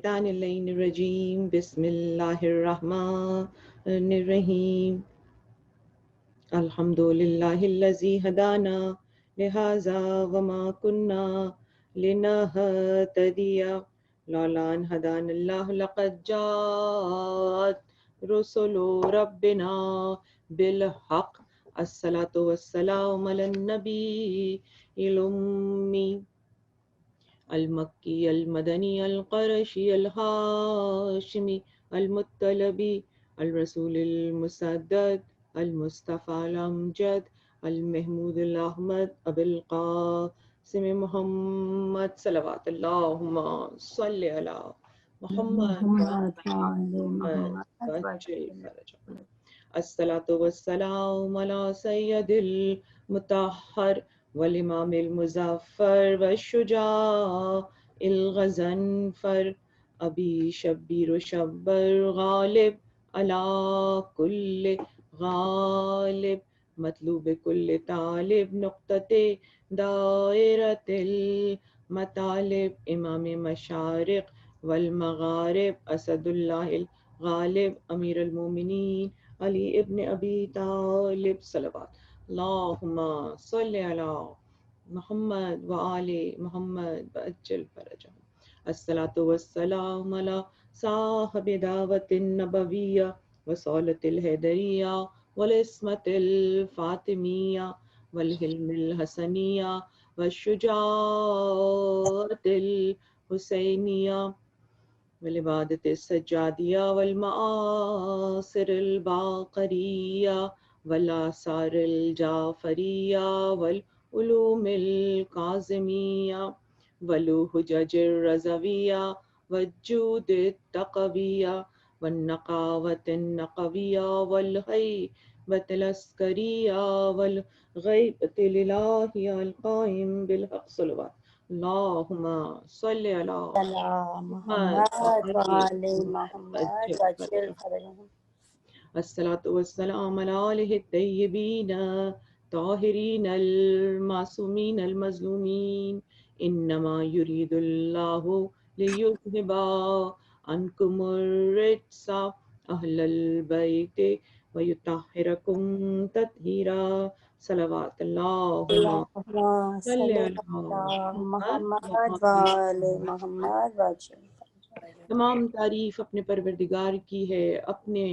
الشیطان اللعین الرجیم بسم اللہ الرحمن الرحیم الحمد للہ الذی ہدانا لہذا وما کننا لنہتدی لولا ان ہدانا اللہ لقد جاءت رسل ربنا بالحق الصلاۃ والسلام علی النبی الامی المکی المدنی القرشی الہاشمی المطلبی الرسول المسدد المصطفى الامجد المحمود الاحمد ابو القاسم محمد صلوات اللہم صلی علی محمد الصلاۃ والسلام علی سید المطہر والامام المظفر والشجاع الغضنفر ابی شبیر و شبر غالب علی کل غالب مطلوب کل طالب نقطۃ دائرۃ المطالب امام مشارق والمغارب اسد اللہ الغالب امیر المومنین علی ابن ابی طالب صلوات اللہم صلی علی محمد وآل محمد وعجل فرجہم الصلاۃ والسلام علی صاحب دعوت النبویہ وصولۃ الحیدریہ والعصمت الفاطمیہ والحلم الحسنیہ والشجاعت الحسینیہ والعبادت السجادیہ والمآثر الباقریہ والآثار الجعفریہ والعلوم الکاظمیہ والحجج الرضویہ والجود التقویہ والنقاوت النقویہ والہیبۃ العسکریہ والغیبۃ الالہیہ القائم بالحق صلوات اللہم صلی علی محمد وآل محمد وعجل فرجہم الصلاۃ والسلام علی آلہ الطیبین طاہرین المعصومین المظلومین انما یرید اللہ لیذہب عنکم الرجس اہل البیت ویطہرکم تطہیرا صلوات اللہم صلی علی محمد وآل محمد وعجل فرجہم تمام تعریف اپنے پروردگار کی ہے، اپنے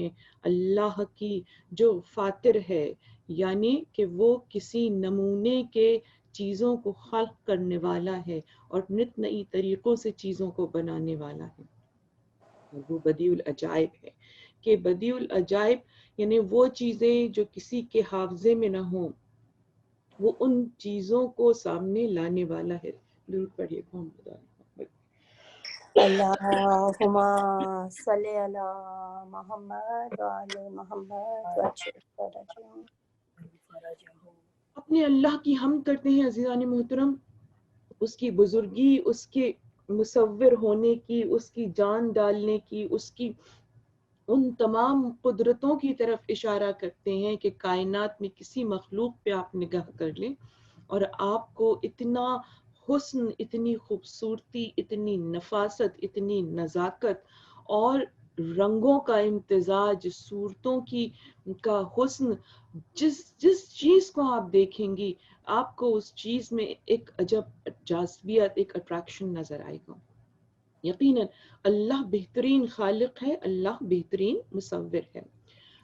اللہ کی جو فاتر ہے، یعنی کہ وہ کسی نمونے کے چیزوں کو خلق کرنے والا ہے اور نت نئی طریقوں سے چیزوں کو بنانے والا ہے۔ اور وہ بدیع العجائب ہے کہ بدیع العجائب یعنی وہ چیزیں جو کسی کے حافظے میں نہ ہوں، وہ ان چیزوں کو سامنے لانے والا ہے۔ درود پڑھیے محمد اللہم صلی علی محمد وآل محمد وعجل فرجہم۔ اپنے اللہ کی حمد کرتے ہیں عزیزان محترم، اس کی بزرگی، اس کے مصور ہونے کی، اس کی جان ڈالنے کی، اس کی ان تمام قدرتوں کی طرف اشارہ کرتے ہیں کہ کائنات میں کسی مخلوق پہ آپ نگاہ کر لیں اور آپ کو اتنا حسن، اتنی خوبصورتی، اتنی نفاست، اتنی نزاکت اور رنگوں کا امتزاج، صورتوں کا حسن، جس چیز کو آپ دیکھیں گی آپ کو اس چیز میں ایک عجب جاذبیت، ایک اٹریکشن نظر آئے گا۔ یقیناً اللہ بہترین خالق ہے، اللہ بہترین مصور ہے۔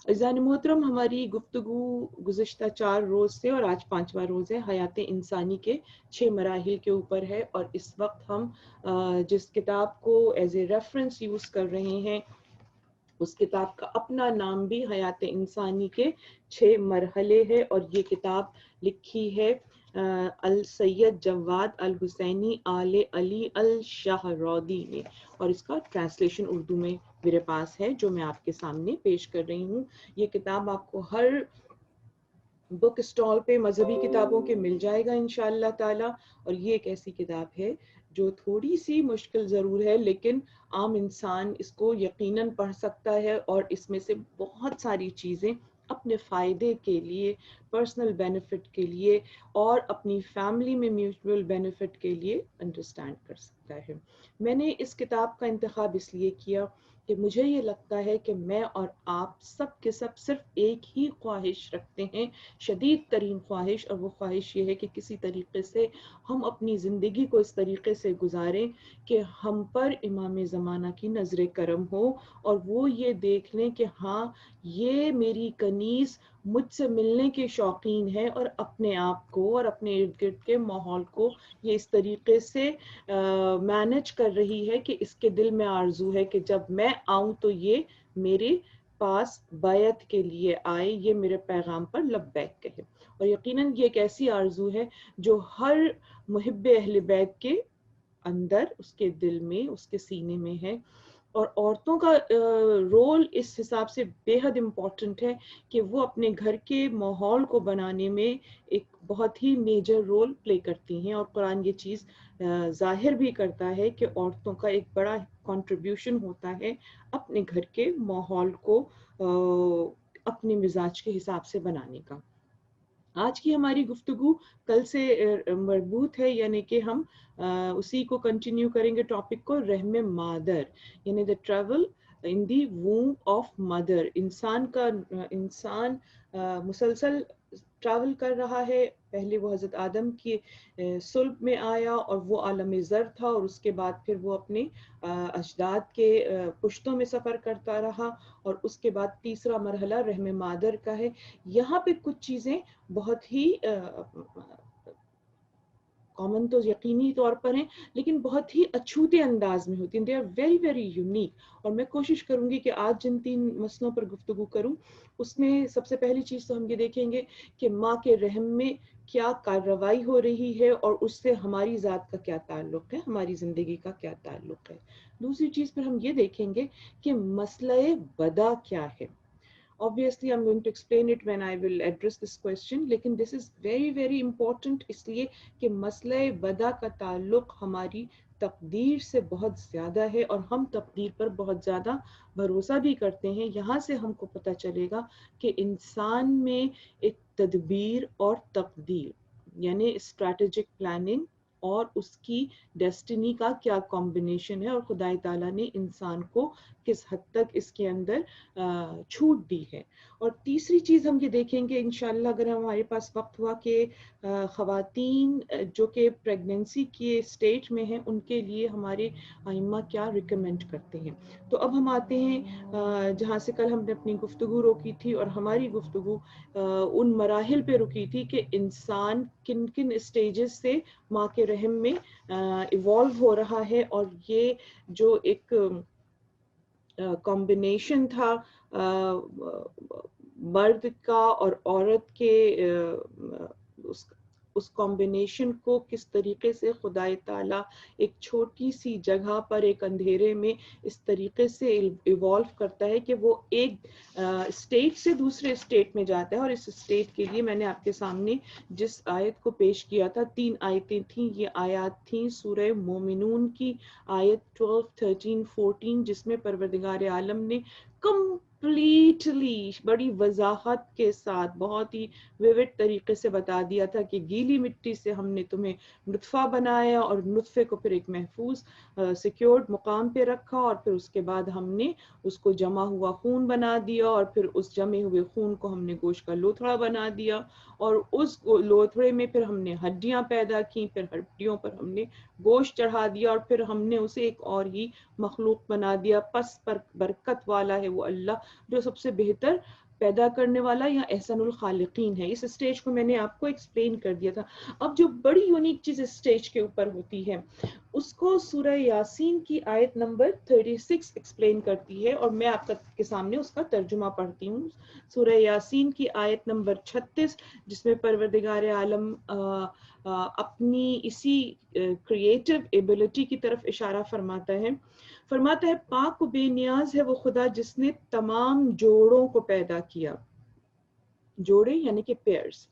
عزیزان محترم، ہماری گفتگو گزشتہ 4 روز سے اور آج 5واں روز ہے، حیات انسانی کے 6 مراحل کے اوپر ہے، اور اس وقت ہم جس کتاب کو ایز اے ریفرنس یوز کر رہے ہیں اس کتاب کا اپنا نام بھی حیات انسانی کے 6 مرحلے ہے، اور یہ کتاب لکھی ہے السید جواد الحسینی آل علی الشہرودی نے، اور اس کا ٹرانسلیشن اردو میں میرے پاس ہے جو میں آپ کے سامنے پیش کر رہی ہوں۔ یہ کتاب آپ کو ہر بک اسٹال پہ مذہبی کتابوں کے مل جائے گا انشاءاللہ تعالی، اور یہ ایک ایسی کتاب ہے جو تھوڑی سی مشکل ضرور ہے لیکن عام انسان اس کو یقیناً پڑھ سکتا ہے، اور اس میں سے بہت ساری چیزیں اپنے فائدے کے لیے، پرسنل بینیفٹ کے لیے اور اپنی فیملی میں میوچول بینیفٹ کے لیے انڈرسٹینڈ کر سکتا ہے۔ میں نے اس کتاب کا انتخاب اس لیے کیا کہ مجھے یہ لگتا ہے کہ میں اور آپ سب کے سب صرف ایک ہی خواہش رکھتے ہیں، شدید ترین خواہش، اور وہ خواہش یہ ہے کہ کسی طریقے سے ہم اپنی زندگی کو اس طریقے سے گزاریں کہ ہم پر امام زمانہ کی نظر کرم ہو، اور وہ یہ دیکھ لیں کہ ہاں یہ میری کنیز مجھ سے ملنے کے شوقین ہے، اور اپنے آپ کو اور اپنے ارد گرد کے ماحول کو یہ اس طریقے سے مینج کر رہی ہے کہ اس کے دل میں آرزو ہے کہ جب میں آؤں تو یہ میرے پاس بیعت کے لیے آئے، یہ میرے پیغام پر لبیک کہے۔ اور یقیناً یہ ایک ایسی آرزو ہے جو ہر محب اہل بیت کے اندر، اس کے دل میں، اس کے سینے میں ہے۔ اور عورتوں کا رول اس حساب سے بے حد امپورٹنٹ ہے کہ وہ اپنے گھر کے ماحول کو بنانے میں ایک بہت ہی میجر رول پلے کرتی ہیں، اور قرآن یہ چیز ظاہر بھی کرتا ہے کہ عورتوں کا ایک بڑا کنٹریبیوشن ہوتا ہے اپنے گھر کے ماحول کو اپنے مزاج کے حساب سے بنانے کا۔ آج کی ہماری گفتگو کل سے مربوط ہے، یعنی کہ ہم اسی کو کنٹینیو کریں گے ٹاپک کو، رحم مادر، یعنی the travel in the womb of mother۔ انسان مسلسل ٹریول کر رہا ہے، پہلے وہ حضرت آدم کی صلب میں آیا اور وہ عالم زر تھا، اور اس کے بعد پھر وہ اپنے اجداد کے پشتوں میں سفر کرتا رہا، اور اس کے بعد تیسرا مرحلہ رحم مادر کا ہے۔ یہاں پہ کچھ چیزیں بہت ہی کامن تو یقینی طور پر ہیں، لیکن بہت ہی اچھوتے انداز میں ہوتی ہیں، they are very very unique. اور میں کوشش کروں گی کہ آج جن 3 مسئلوں پر گفتگو کروں اس میں سب سے پہلی چیز تو ہم یہ دیکھیں گے کہ ماں کے رحم میں کیا کارروائی ہو رہی ہے اور اس سے ہماری ذات کا کیا تعلق ہے، ہماری زندگی کا کیا تعلق ہے۔ دوسری چیز پھر ہم یہ دیکھیں گے کہ مسئلہ بدا کیا ہے۔ Obviously, I'm going to explain it when I will address this question. لیکن this is very, very important اس لیے کہ مسئلہ بدا کا تعلق ہماری تقدیر سے بہت زیادہ ہے، اور ہم تقدیر پر بہت زیادہ بھروسہ بھی کرتے ہیں۔ یہاں سے ہم کو پتہ چلے گا کہ انسان میں ایک تدبیر اور تقدیر، یعنی اسٹریٹجک پلاننگ اور اس کی ڈیسٹینی کا کیا کمبینیشن ہے، اور خدا تعالیٰ نے انسان کو کس حد تک اس کے اندر چھوٹ دی ہے۔ اور تیسری چیز ہم یہ دیکھیں گے انشاءاللہ اگر ہمارے پاس وقت ہوا کہ خواتین جو کہ پریگننسی کے سٹیج میں ہیں ان کے لیے ہمارے ائمہ کیا ریکمینڈ کرتے ہیں۔ تو اب ہم آتے ہیں جہاں سے کل ہم نے اپنی گفتگو روکی تھی، اور ہماری گفتگو ان مراحل پہ رکی تھی کہ انسان کن کن اسٹیجز سے ماں کے رحم میں ایوالو ہو رہا ہے، اور یہ جو ایک کمبینیشن تھا مرد کا اور عورت کے، اس کمبینیشن کو کس طریقے سے خدا تعالیٰ ایک چھوٹی سی جگہ پر ایک اندھیرے میں اس طریقے سے ایوالو کرتا ہے کہ وہ ایک اسٹیٹ سے دوسرے اسٹیٹ میں جاتا ہے۔ اور اس اسٹیٹ کے لیے میں نے آپ کے سامنے جس آیت کو پیش کیا تھا، 3 آیتیں تھیں، یہ آیات تھیں سورہ مومنون کی آیت 12، 13، 14، جس میں پروردگار عالم نے کمپلیٹلی بڑی وضاحت کے ساتھ بہت ہی ویوڈ طریقے سے بتا دیا تھا کہ گیلی مٹی سے ہم نے تمہیں نطفہ بنایا، اور نطفے کو پھر ایک محفوظ سیکیورڈ مقام پہ رکھا، اور پھر اس کے بعد ہم نے اس کو جمع ہوا خون بنا دیا، اور پھر اس جمے ہوئے خون کو ہم نے گوشت کا لوتھڑا بنا دیا، اور اس لوتھڑے میں پھر ہم نے ہڈیاں پیدا کی، پھر ہڈیوں پر ہم نے گوشت چڑھا دیا، اور پھر ہم نے اسے ایک اور ہی مخلوق بنا دیا۔ پس پر برکت والا ہے وہ اللہ جو سب سے بہتر پیدا کرنے والا یا احسن الخالقین ہے۔ اس اسٹیج کو میں نے آپ کو ایکسپلین کر دیا تھا۔ اب جو بڑی یونیک چیز اس اسٹیج کے اوپر ہوتی ہے اس کو سورہ یاسین کی آیت نمبر 36 ایکسپلین کرتی ہے، اور میں آپ کے سامنے اس کا ترجمہ پڑھتی ہوں۔ سورہ یاسین کی آیت نمبر 36 جس میں پروردگار عالم اپنی اسی کریٹو ایبلٹی کی طرف اشارہ فرماتا ہے۔ پاک و بے نیاز ہے وہ خدا جس نے تمام جوڑوں کو پیدا کیا۔ جوڑے یعنی کہ پیئرز،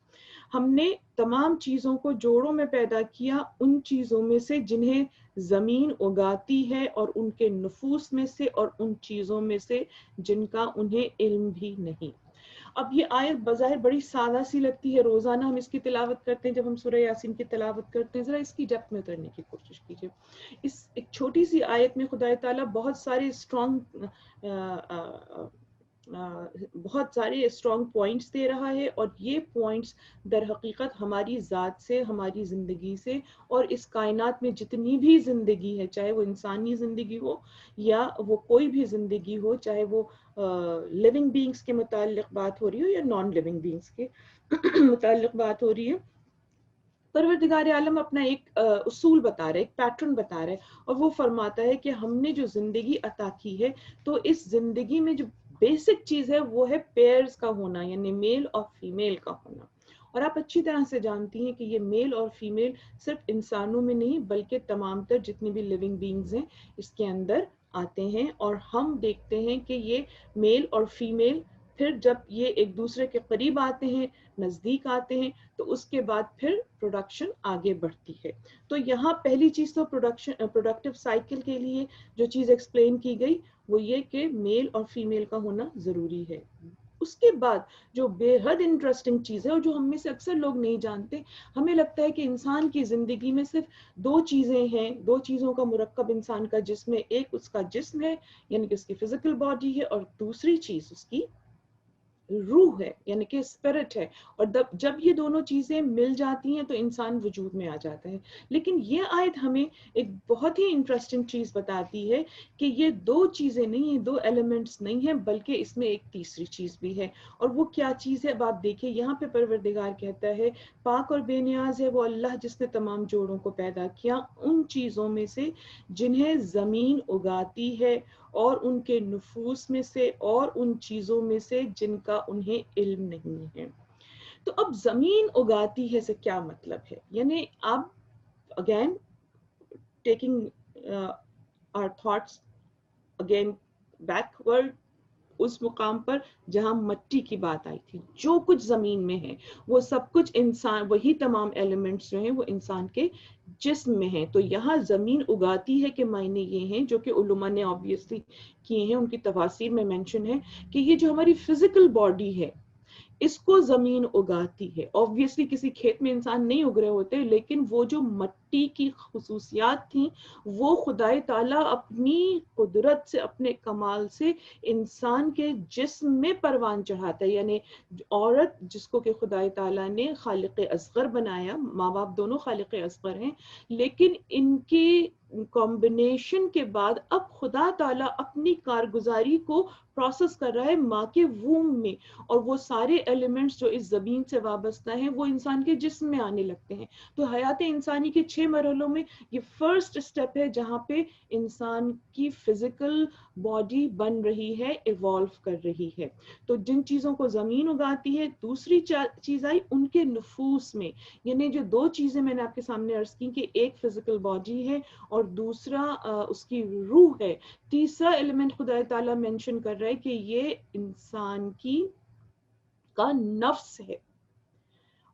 ہم نے تمام چیزوں کو جوڑوں میں پیدا کیا، ان چیزوں میں سے جنہیں زمین اگاتی ہے، اور ان کے نفوس میں سے، اور ان چیزوں میں سے جن کا انہیں علم بھی نہیں۔ اب یہ آیت بظاہر بڑی سادہ سی لگتی ہے، روزانہ ہم اس کی تلاوت کرتے ہیں، جب ہم سورہ یاسین کی تلاوت کرتے ہیں ذرا اس کی ڈیپتھ میں اترنے کی کوشش کیجیے. اس ایک چھوٹی سی آیت میں خدا تعالیٰ بہت سارے اسٹرانگ پوائنٹس دے رہا ہے، اور یہ پوائنٹس در حقیقت ہماری ذات سے، ہماری زندگی سے، اور اس کائنات میں جتنی بھی زندگی ہے، چاہے وہ انسانی زندگی ہو یا وہ کوئی بھی زندگی ہو، چاہے وہ لیونگ بینگز کے متعلق بات ہو رہی ہو یا نان لیونگ بینگز کے متعلق بات ہو رہی ہے، پروردگار عالم اپنا ایک اصول بتا رہا ہے، ایک پیٹرن بتا رہا ہے، اور وہ فرماتا ہے کہ ہم نے جو زندگی عطا کی ہے تو اس زندگی میں جو بیسک چیز ہے وہ ہے پیئرز کا ہونا، یعنی میل اور فیمیل کا ہونا. اور آپ اچھی طرح سے جانتی ہیں کہ یہ میل اور فیمیل صرف انسانوں میں نہیں بلکہ تمام تر جتنی بھی لیونگ بینگز ہیں اس کے اندر آتے ہیں. اور ہم دیکھتے ہیں کہ یہ میل اور فیمیل پھر جب یہ ایک دوسرے کے قریب آتے ہیں، نزدیک آتے ہیں، تو اس کے بعد پھر پروڈکشن آگے بڑھتی ہے. تو یہاں پہلی چیز تو پروڈکٹیو سائیکل کے لیے جو چیز ایکسپلین کی گئی وہ یہ کہ میل اور فیمیل کا ہونا ضروری ہے. اس کے بعد جو بے حد انٹرسٹنگ چیز ہے اور جو ہم میں سے اکثر لوگ نہیں جانتے، ہمیں لگتا ہے کہ انسان کی زندگی میں صرف دو چیزیں ہیں، دو چیزوں کا مرکب انسان کا جسم ہے. ایک اس کا جسم ہے یعنی کہ اس کی فزیکل باڈی ہے، اور دوسری چیز اس کی روح ہے یعنی کہ اسپرٹ ہے. اور جب یہ دونوں چیزیں مل جاتی ہیں تو انسان وجود میں آ جاتا ہے. لیکن یہ آیت ہمیں ایک بہت ہی انٹرسٹنگ چیز بتاتی ہے کہ یہ دو چیزیں نہیں ہیں، دو ایلیمنٹس نہیں ہیں، بلکہ اس میں ایک تیسری چیز بھی ہے. اور وہ کیا چیز ہے؟ اب آپ دیکھیں یہاں پہ پروردگار کہتا ہے پاک اور بے نیاز ہے وہ اللہ جس نے تمام جوڑوں کو پیدا کیا ان چیزوں میں سے جنہیں زمین اگاتی ہے، اور ان کے نفوس میں سے، اور ان چیزوں میں سے جن کا انہیں علم نہیں ہے. تو اب زمین اگاتی ہے سے کیا مطلب ہے؟ یعنی اب again taking our thoughts again backward اس مقام پر جہاں مٹی کی بات آئی تھی، جو کچھ زمین میں ہے وہ سب کچھ انسان، وہی تمام ایلیمنٹس جو ہیں وہ انسان کے جسم میں ہیں. تو یہاں زمین اگاتی ہے کے معنی یہ ہیں جو کہ علماء نے آبویسلی کیے ہیں، ان کی تفاسیر میں مینشن ہے کہ یہ جو ہماری فزیکل باڈی ہے اس کو زمین اگاتی ہے. آبویسلی کسی کھیت میں انسان نہیں اگ رہے ہوتے، لیکن وہ جو مٹی کی خصوصیات تھیں وہ خدائے تعالیٰ اپنی قدرت سے، اپنے کمال سے انسان کے جسم میں پروان چڑھاتا ہے. یعنی عورت جس کو کہ خدائے تعالیٰ نے خالق اصغر بنایا، ماں باپ دونوں خالق اصغر ہیں، لیکن ان کی کمبینیشن کے بعد اب خدا تعالیٰ اپنی کارگزاری کو پروسیس کر رہا ہے ماں کے ووم میں، اور وہ سارے ایلیمنٹس جو اس زمین سے وابستہ ہیں وہ انسان کے جسم میں آنے لگتے ہیں. تو حیات انسانی کے 6 مرحلوں میں یہ فرسٹ سٹیپ ہے جہاں پہ انسان کی فزیکل باڈی بن رہی ہے، ایوالو کر رہی ہے. تو جن چیزوں کو زمین اگاتی ہے، دوسری چیز آئی ان کے نفوس میں. یعنی جو دو چیزیں میں نے آپ کے سامنے عرض کی کہ ایک فزیکل باڈی ہے اور دوسرا اس کی روح ہے. تیسرا ایلیمنٹ خدا تعالیٰ مینشن کر رہا ہے کہ یہ انسان کا نفس ہے.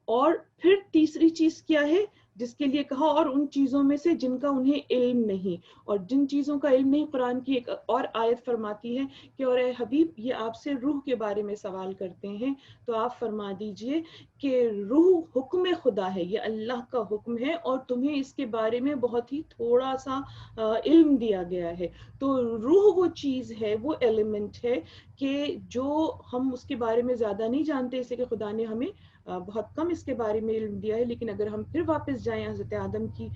اور پھر تیسری چیز کیا ہے جس کے لیے کہا اور ان چیزوں میں سے جن کا انہیں علم نہیں. اور جن چیزوں کا علم نہیں، قرآن کی ایک اور آیت فرماتی ہے کہ اور اے حبیب یہ آپ سے روح کے بارے میں سوال کرتے ہیں تو آپ فرما دیجئے کہ روح حکم خدا ہے، یہ اللہ کا حکم ہے، اور تمہیں اس کے بارے میں بہت ہی تھوڑا سا علم دیا گیا ہے. تو روح وہ چیز ہے، وہ ایلیمنٹ ہے کہ جو ہم اس کے بارے میں زیادہ نہیں جانتے، اسے کہ خدا نے ہمیں بہت کم اس کے بارے میں علم دیا ہے. لیکن اگر ہم پھر واپس جائیں حضرت آدم کی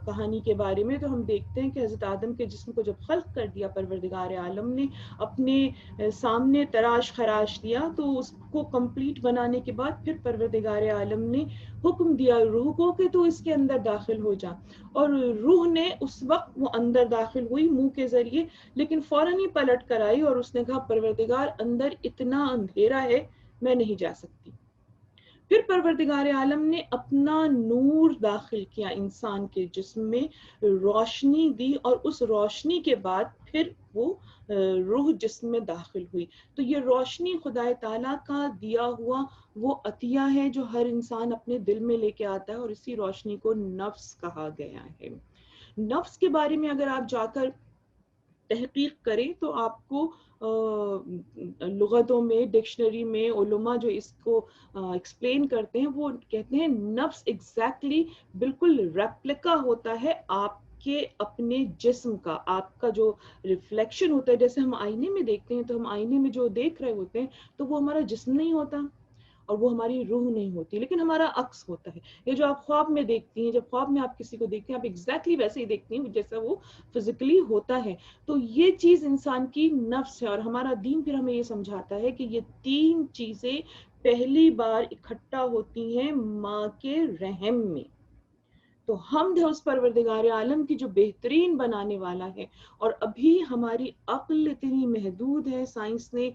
کہانی کے بارے میں تو ہم دیکھتے ہیں کہ حضرت آدم کے جسم کو جب خلق کر دیا پروردگار عالم نے، اپنے سامنے تراش خراش دیا، تو اس کو کمپلیٹ بنانے کے بعد پھر پروردگار عالم نے حکم دیا روح کو کہ تو اس کے اندر داخل ہو جا. اور روح نے اس وقت وہ اندر داخل ہوئی منہ کے ذریعے، لیکن فوراً ہی پلٹ کر آئی اور اس نے کہا پروردگار اندر اتنا اندھیرا ہے میں نہیں جا سکتی. پھر پروردگار عالم نے اپنا نور داخل کیا انسان کے جسم میں، روشنی دی، اور اس روشنی کے بعد پھر وہ روح جسم میں داخل ہوئی. تو یہ روشنی خدا تعالیٰ کا دیا ہوا وہ عطیہ ہے جو ہر انسان اپنے دل میں لے کے آتا ہے، اور اسی روشنی کو نفس کہا گیا ہے. نفس کے بارے میں اگر آپ جا کر تحقیق کریں تو آپ کو لغتوں میں، ڈکشنری میں علماء جو اس کو ایکسپلین کرتے ہیں وہ کہتے ہیں نفس ایگزیکٹلی بالکل ریپلیکا ہوتا ہے آپ کے اپنے جسم کا. آپ کا جو ریفلیکشن ہوتا ہے، جیسے ہم آئینے میں دیکھتے ہیں تو ہم آئینے میں جو دیکھ رہے ہوتے ہیں تو وہ ہمارا جسم نہیں ہوتا اور وہ ہماری روح نہیں ہوتی، لیکن ہمارا عکس ہوتا ہے. یہ جو آپ خواب میں دیکھتی ہیں، جب خواب میں آپ کسی کو دیکھتے ہیں آپ ایگزیکٹلی ویسے ہی دیکھتی ہیں جیسا وہ فزیکلی ہوتا ہے. تو یہ چیز انسان کی نفس ہے، اور ہمارا دین پھر ہمیں یہ سمجھاتا ہے کہ یہ تین چیزیں پہلی بار اکٹھا ہوتی ہیں ماں کے رحم میں. تو حمد ہے اس پروردگار عالم کی جو بہترین بنانے والا ہے. اور ابھی ہماری عقل اتنی محدود ہے، سائنس نے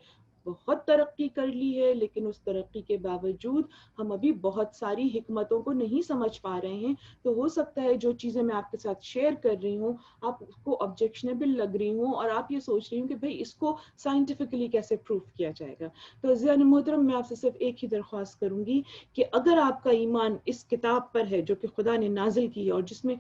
بہت ترقی کر لی ہے، لیکن اس ترقی کے باوجود ہم ابھی بہت ساری حکمتوں کو نہیں سمجھ پا رہے ہیں. تو ہو سکتا ہے جو چیزیں میں آپ کے ساتھ شیئر کر رہی ہوں آپ اس کو آبجیکشنیبل لگ رہی ہوں، اور آپ یہ سوچ رہی ہوں کہ بھئی اس کو سائنٹیفکلی کیسے پروف کیا جائے گا. تو عزیزان محترم، میں آپ سے صرف ایک ہی درخواست کروں گی کہ اگر آپ کا ایمان اس کتاب پر ہے جو کہ خدا نے نازل کی ہے اور جس میں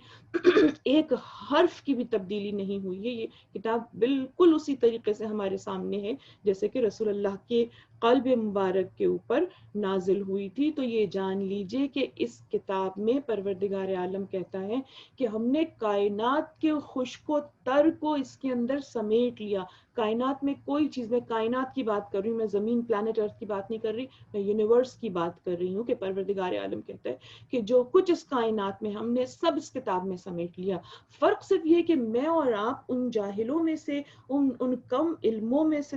ایک حرف کی بھی تبدیلی نہیں ہوئی ہے، یہ کتاب بالکل اسی طریقے سے ہمارے سامنے ہے جیسے کہ رسول اللہ کے قلب مبارک کے اوپر نازل ہوئی تھی. تو یہ جان لیجئے کہ اس کتاب میں پروردگار عالم کہتا ہے کہ ہم نے کائنات کے خشک و تر کو اس کے اندر سمیٹ لیا. کائنات میں کوئی چیز، میں کائنات کی بات کر رہی ہوں، میں زمین پلانٹ ارتھ کی بات نہیں کر رہی، میں یونیورس کی بات کر رہی ہوں کہ پروردگار عالم کہتا ہے کہ جو کچھ اس کائنات میں ہم نے سب اس کتاب میں سمیٹ لیا. فرق صرف یہ کہ میں اور آپ ان جاہلوں میں سے، ان کم علموں میں سے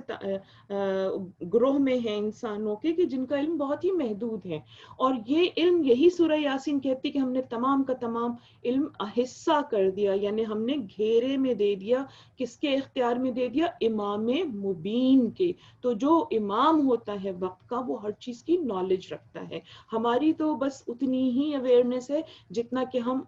گروہ میں ہیں انسانوں کے کہ جن کا علم بہت ہی محدود ہے. اور یہ علم، یہی سورہ یاسین کہتی کہ ہم نے تمام کا تمام علم حصہ کر دیا، یعنی ہم نے گھیرے میں دے دیا. کس کے اختیار میں دے دیا؟ امام مبین کے. تو جو امام ہوتا ہے وقت کا وہ ہر چیز کی نالج رکھتا ہے. ہماری تو بس اتنی ہی اویئرنیس ہے جتنا کہ ہم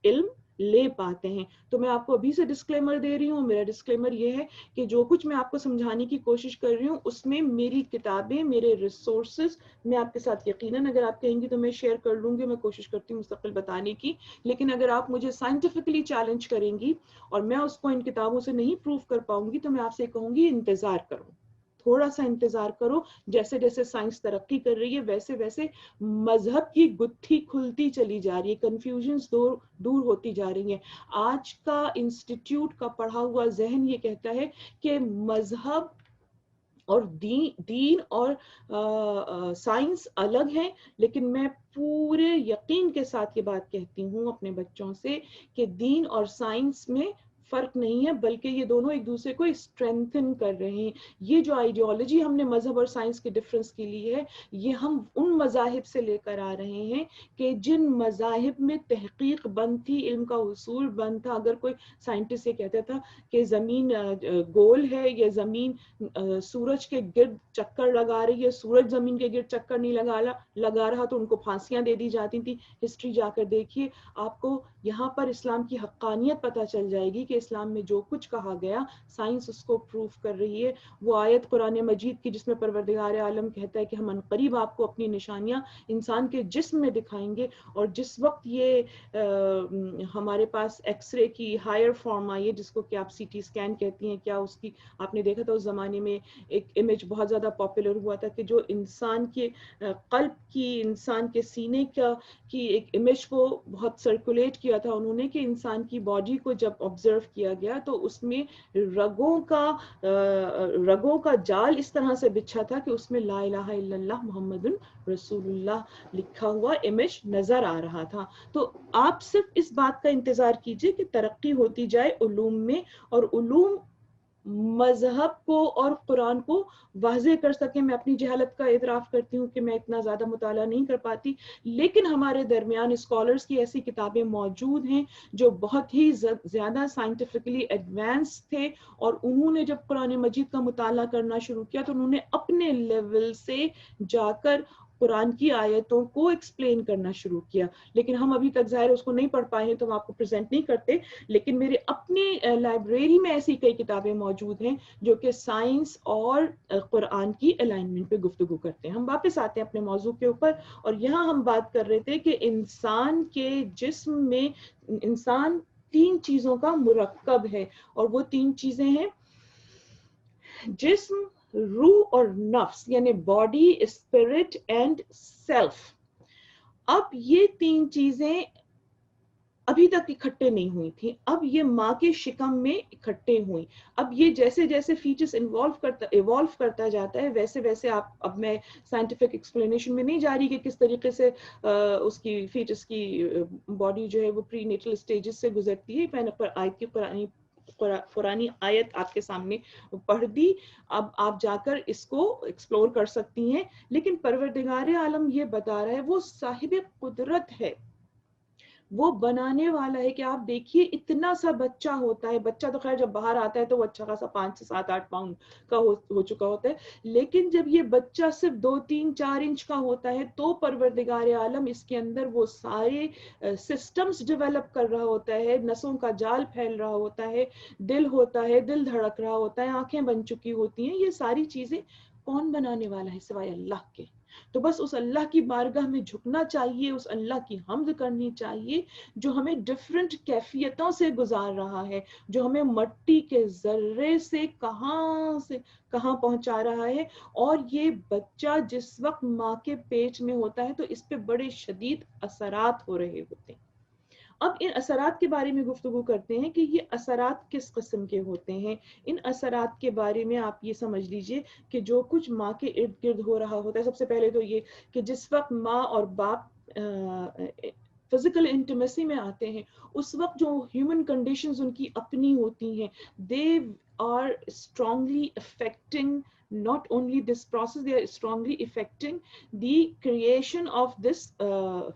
علم لے پاتے ہیں. تو میں آپ کو ابھی سے ڈسکلیمر دے رہی ہوں، میرا ڈسکلیمر یہ ہے کہ جو کچھ میں آپ کو سمجھانے کی کوشش کر رہی ہوں اس میں میری کتابیں، میرے ریسورسز میں آپ کے ساتھ یقیناً اگر آپ کہیں گی تو میں شیئر کر لوں گی، میں کوشش کرتی ہوں مستقل بتانے کی. لیکن اگر آپ مجھے سائنٹیفکلی چیلنج کریں گی اور میں اس کو ان کتابوں سے نہیں پروف کر پاؤں گی تو میں آپ سے کہوں گی انتظار کرو، تھوڑا سا انتظار کرو. جیسے جیسے سائنس ترقی کر رہی ہے ویسے ویسے مذہب کی گتھی کھلتی چلی جا رہی ہے، کنفیوژنز دور ہوتی جا رہی ہیں. آج کا انسٹیٹیوٹ کا پڑھا ہوا ذہن یہ کہتا ہے کہ مذہب اور دین اور سائنس الگ ہیں، لیکن میں پورے یقین کے ساتھ یہ بات کہتی ہوں اپنے بچوں سے کہ دین اور سائنس میں فرق نہیں ہے، بلکہ یہ دونوں ایک دوسرے کو اسٹرینتھن کر رہے ہیں. یہ جو آئیڈیالوجی ہم نے مذہب اور سائنس کے ڈفرنس کے لیے ہے، یہ ہم ان مذاہب سے لے کر آ رہے ہیں کہ جن مذاہب میں تحقیق بند تھی، علم کا اصول بند تھا. اگر کوئی سائنٹسٹ یہ کہتا تھا کہ زمین گول ہے یا زمین سورج کے گرد چکر لگا رہی ہے، سورج زمین کے گرد چکر نہیں لگا رہا، تو ان کو پھانسیاں دے دی جاتی تھی. ہسٹری جا کر دیکھیے، آپ کو یہاں پر اسلام کی حقانیت پتہ چل جائے گی کہ اسلام میں جو کچھ کہا گیا سائنس اس کو پروف کر رہی ہے. وہ آیت قرآن مجید کی جس میں پروردگار عالم کہتا ہے کہ ہم عنقریب آپ کو اپنی نشانیاں انسان کے جسم میں دکھائیں گے. اور جس وقت یہ ہمارے پاس ایکس رے کی ہائر فارم آئی ہے جس کو کہ آپ سی ٹی اسکین کہتی ہیں، کیا اس کی آپ نے دیکھا تھا اس زمانے میں ایک امیج بہت زیادہ پاپولر ہوا تھا کہ جو انسان کے قلب کی، انسان کے سینے کی ایک امیج کو بہت سرکولیٹ کیا تھا انہوں نے، کہ انسان کی باڈی کو جب آبزرو کیا گیا تو اس میں رگوں کا جال اس طرح سے بچھا تھا کہ اس میں لا الہ الا اللہ محمد رسول اللہ لکھا ہوا امیج نظر آ رہا تھا. تو آپ صرف اس بات کا انتظار کیجئے کہ ترقی ہوتی جائے علوم میں، اور علوم مذہب کو اور قرآن کو واضح کر سکیں. میں اپنی جہالت کا اعتراف کرتی ہوں کہ میں اتنا زیادہ مطالعہ نہیں کر پاتی، لیکن ہمارے درمیان اسکالرز کی ایسی کتابیں موجود ہیں جو بہت ہی زیادہ سائنٹیفکلی ایڈوانس تھے، اور انہوں نے جب قرآن مجید کا مطالعہ کرنا شروع کیا تو انہوں نے اپنے لیول سے جا کر قرآن کی آیتوں کو ایکسپلین کرنا شروع کیا. لیکن ہم ابھی تک ظاہر اس کو نہیں پڑھ پائے ہیں تو ہم آپ کو پریزنٹ نہیں کرتے، لیکن میرے اپنے لائبریری میں ایسی کئی کتابیں موجود ہیں جو کہ سائنس اور قرآن کی الائنمنٹ پہ گفتگو کرتے ہیں. ہم واپس آتے ہیں اپنے موضوع کے اوپر، اور یہاں ہم بات کر رہے تھے کہ انسان کے جسم میں انسان تین چیزوں کا مرکب ہے، اور وہ تین چیزیں ہیں جسم، روح اور نفس، یعنی باڈی، اسپرٹ اینڈ سیلف. اب یہ تین چیزیں ابھی تک اکٹھے نہیں ہوئی تھی، اب یہ ماں کے شکم میں اکٹھے ہوئی. اب یہ جیسے جیسے فیٹس ایوالو کرتا جاتا ہے ویسے ویسے اب میں سائنٹیفک ایکسپلینیشن میں نہیں جا رہی کہ کس طریقے سے اس کی فیٹس کی باڈی جو ہے وہ پری نیٹل سٹیجز سے گزرتی ہے. میں نے آیت کی قرآنی آیت آپ کے سامنے پڑھ دی، اب آپ جا کر اس کو ایکسپلور کر سکتی ہیں. لیکن پروردگار عالم یہ بتا رہا ہے، وہ صاحب قدرت ہے، وہ بنانے والا ہے. کہ آپ دیکھیے اتنا سا بچہ ہوتا ہے، بچہ تو خیر جب باہر آتا ہے تو وہ اچھا خاصا 5 سے 7 8 پاؤنڈ کا ہو چکا ہوتا ہے، لیکن جب یہ بچہ صرف 2 3 4 انچ کا ہوتا ہے تو پروردگار عالم اس کے اندر وہ سارے سسٹمز ڈیولپ کر رہا ہوتا ہے، نسوں کا جال پھیل رہا ہوتا ہے، دل ہوتا ہے، دل دھڑک رہا ہوتا ہے، آنکھیں بن چکی ہوتی ہیں. یہ ساری چیزیں کون بنانے والا ہے سوائے اللہ کے؟ تو بس اس اللہ کی بارگاہ میں جھکنا چاہیے، اس اللہ کی حمد کرنی چاہیے جو ہمیں ڈفرنٹ کیفیتوں سے گزار رہا ہے، جو ہمیں مٹی کے ذرے سے کہاں پہنچا رہا ہے. اور یہ بچہ جس وقت ماں کے پیٹ میں ہوتا ہے تو اس پہ بڑے شدید اثرات ہو رہے ہوتے ہیں. اب ان اثرات کے بارے میں گفتگو کرتے ہیں کہ یہ اثرات کس قسم کے ہوتے ہیں. ان اثرات کے بارے میں آپ یہ سمجھ لیجئے کہ جو کچھ ماں کے ارد گرد ہو رہا ہوتا ہے، سب سے پہلے تو یہ کہ جس وقت ماں اور باپ فزیکل انٹیمیسی میں آتے ہیں، اس وقت جو ہیومن کنڈیشنز ان کی اپنی ہوتی ہیں، they are strongly affecting not only this process, they are strongly affecting the creation of this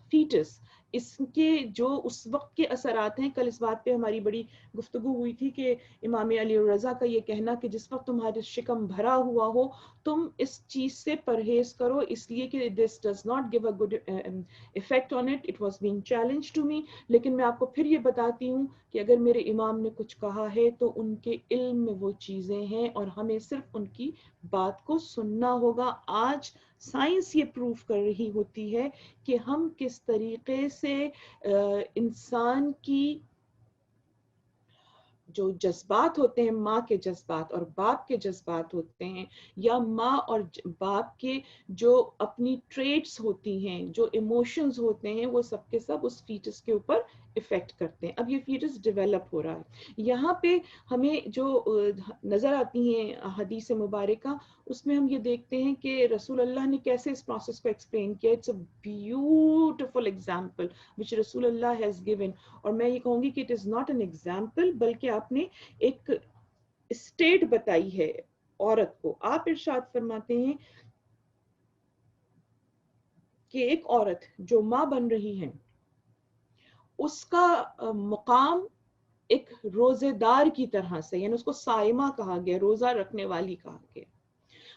fetus. اس کے جو اس وقت کے اثرات ہیں، کل اس بات پہ ہماری بڑی گفتگو ہوئی تھی کہ امام علی الرضا کا یہ کہنا کہ جس وقت تمہارا شکم بھرا ہوا ہو تم اس چیز سے پرہیز کرو، اس لیے کہ this does not give a good effect on it. It was being challenged to me. لیکن میں آپ کو پھر یہ بتاتی ہوں کہ اگر میرے امام نے کچھ کہا ہے تو ان کے علم میں وہ چیزیں ہیں اور ہمیں صرف ان کی بات کو سننا ہوگا. آج سائنس یہ پروف کر رہی ہوتی ہے کہ ہم کس طریقے سے انسان کی جو جذبات ہوتے ہیں، ماں کے جذبات اور باپ کے جذبات ہوتے ہیں، یا ماں اور باپ کے جو اپنی ٹریٹس ہوتی ہیں، جو ایموشنز ہوتے ہیں، وہ سب کے سب اس فیٹس کے اوپر افیکٹ کرتے ہیں. اب یہ فیٹس ڈیولپ ہو رہا ہے. یہاں پہ ہمیں جو نظر آتی ہیں حدیث مبارکہ، اس میں ہم یہ دیکھتے ہیں کہ رسول اللہ نے کیسے اس پروسیس کو ایکسپلین کیا. It's a beautiful example which رسول اللہ has given. اور میں یہ کہوں گی کہ it is not an example بلکہ آپ نے ایک اسٹیٹ بتائی ہے عورت کو. آپ ارشاد فرماتے ہیں کہ ایک عورت جو ماں بن رہی ہے اس کا مقام ایک روزے دار کی طرح سے، یعنی اس کو صائمہ کہا گیا، روزہ رکھنے والی کہا گیا.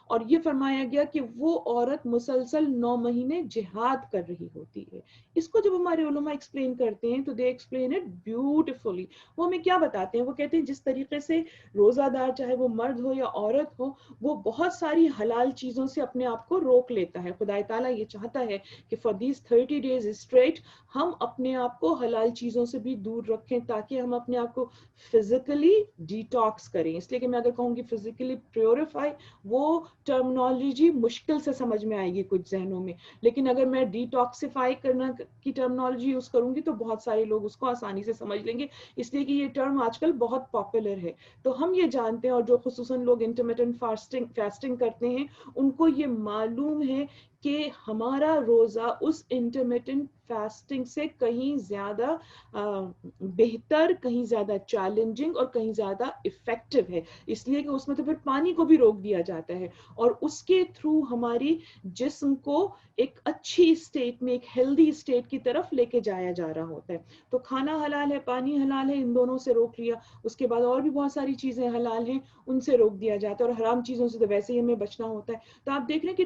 اور یہ فرمایا گیا کہ وہ عورت مسلسل 9 مہینے جہاد کر رہی ہوتی ہے. اس کو جب ہمارے علماء ایکسپلین کرتے ہیں تو دے ایکسپلین اٹ بیوٹیفلی. وہ ہمیں کیا بتاتے ہیں؟ وہ کہتے ہیں جس طریقے سے روزہ دار چاہے وہ مرد ہو یا عورت ہو، وہ بہت ساری حلال چیزوں سے اپنے آپ کو روک لیتا ہے. خدا تعالیٰ یہ چاہتا ہے کہ فار دیز 30 days اسٹریٹ ہم اپنے آپ کو حلال چیزوں سے بھی دور رکھیں تاکہ ہم اپنے آپ کو فزیکلی ڈیٹاکس کریں. اس لیے کہ میں اگر کہوں گی فزیکلی پیوریفائی، وہ ٹرمنالوجی مشکل سے سمجھ میں آئے گی کچھ ذہنوں میں، لیکن اگر میں ڈیٹاکسیفائی کرنا کی ٹرمنالوجی یوز کروں گی تو بہت سارے لوگ اس کو آسانی سے سمجھ لیں گے، اس لیے کہ یہ ٹرم آج کل بہت پاپولر ہے. تو ہم یہ جانتے ہیں، اور جو خصوصاً لوگ انٹرمیٹنٹ فاسٹنگ کرتے ہیں ان کو یہ معلوم ہے کہ ہمارا روزہ اس انٹرمیٹنٹ فاسٹنگ سے کہیں زیادہ بہتر، کہیں زیادہ چیلنجنگ اور کہیں زیادہ افیکٹو ہے، اس لیے کہ اس میں تو پھر پانی کو بھی روک دیا جاتا ہے اور اس کے تھرو ہماری جسم کو ایک اچھی اسٹیٹ میں، ایک ہیلدی اسٹیٹ کی طرف لے کے جایا جا رہا ہوتا ہے. تو کھانا حلال ہے، پانی حلال ہے، ان دونوں سے روک لیا. اس کے بعد اور بھی بہت ساری چیزیں حلال ہیں، ان سے روک دیا جاتا ہے، اور حرام چیزوں سے تو ویسے ہی ہمیں بچنا ہوتا ہے. تو آپ دیکھ رہے ہیں کہ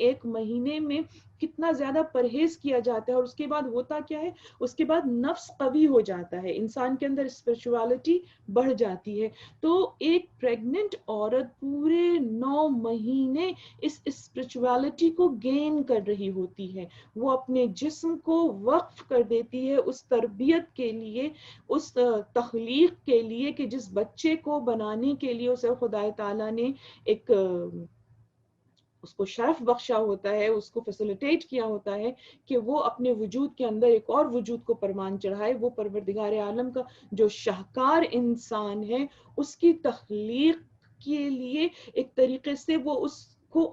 1 مہینے میں کتنا زیادہ پرہیز کیا جاتا ہے، اور اس کے بعد ہوتا کیا ہے، اس کے بعد نفس قوی ہو جاتا ہے، انسان کے اندر اسپرچوالٹی بڑھ جاتی ہے. تو ایک پریگننٹ عورت پورے 9 مہینے اس اسپرچوالٹی کو گین کر رہی ہوتی ہے، وہ اپنے جسم کو وقف کر دیتی ہے اس تربیت کے لیے، اس تخلیق کے لیے کہ جس بچے کو بنانے کے لیے اسے خدا تعالیٰ نے ایک اس کو شرف بخشا ہوتا ہے، اس کو فیسیلیٹیٹ کیا ہوتا ہے کہ وہ اپنے وجود کے اندر ایک اور وجود کو پروان چڑھائے. وہ پروردگار عالم کا جو شاہکار انسان ہے، اس کی تخلیق کے لیے ایک طریقے سے وہ اس کو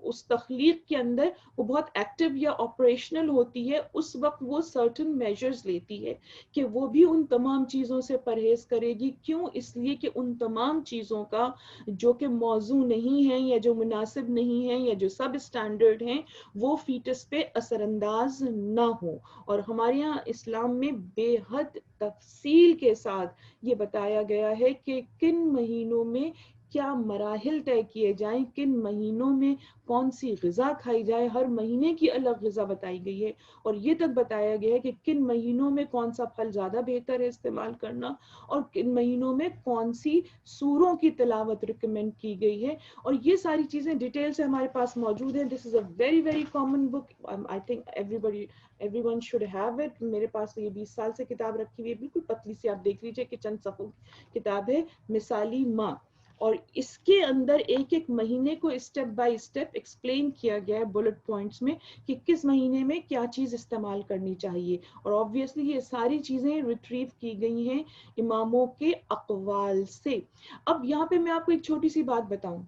اس تخلیق کے اندر وہ بہت ایکٹیو یا آپریشنل ہوتی ہے. اس وقت وہ سرٹن میجرز لیتی ہے کہ وہ بھی ان تمام چیزوں سے پرہیز کرے گی. کیوں؟ اس لیے کہ ان تمام چیزوں کا جو کہ موضوع نہیں ہے یا جو مناسب نہیں ہے یا جو سب اسٹینڈرڈ ہیں وہ فیٹس پہ اثر انداز نہ ہو. اور ہمارے یہاں اسلام میں بے حد تفصیل کے ساتھ یہ بتایا گیا ہے کہ کن مہینوں میں کیا مراحل طے کیے جائیں، کن مہینوں میں کون سی غذا کھائی جائے. ہر مہینے کی الگ غذا بتائی گئی ہے، اور یہ تک بتایا گیا ہے کہ کن مہینوں میں کون سا پھل زیادہ بہتر ہے استعمال کرنا، اور کن مہینوں میں کون سی سوروں کی تلاوت ریکمینڈ کی گئی ہے. اور یہ ساری چیزیں ڈیٹیل سے ہمارے پاس موجود ہیں. This is a very very common book. I think everyone should have it. میرے پاس یہ 20 سال سے کتاب رکھی ہوئی ہے، بالکل پتلی سی، آپ دیکھ لیجئے کہ چند صفحوں کی کتاب ہے، مثالی ماں. اور اس کے اندر ایک ایک مہینے کو اسٹیپ بائی اسٹیپ ایکسپلین کیا گیا ہے بلٹ پوائنٹس میں کہ کس مہینے میں کیا چیز استعمال کرنی چاہیے. اور آبویسلی یہ ساری چیزیں ریٹریو کی گئی ہیں اماموں کے اقوال سے. اب یہاں پہ میں آپ کو ایک چھوٹی سی بات بتاؤں.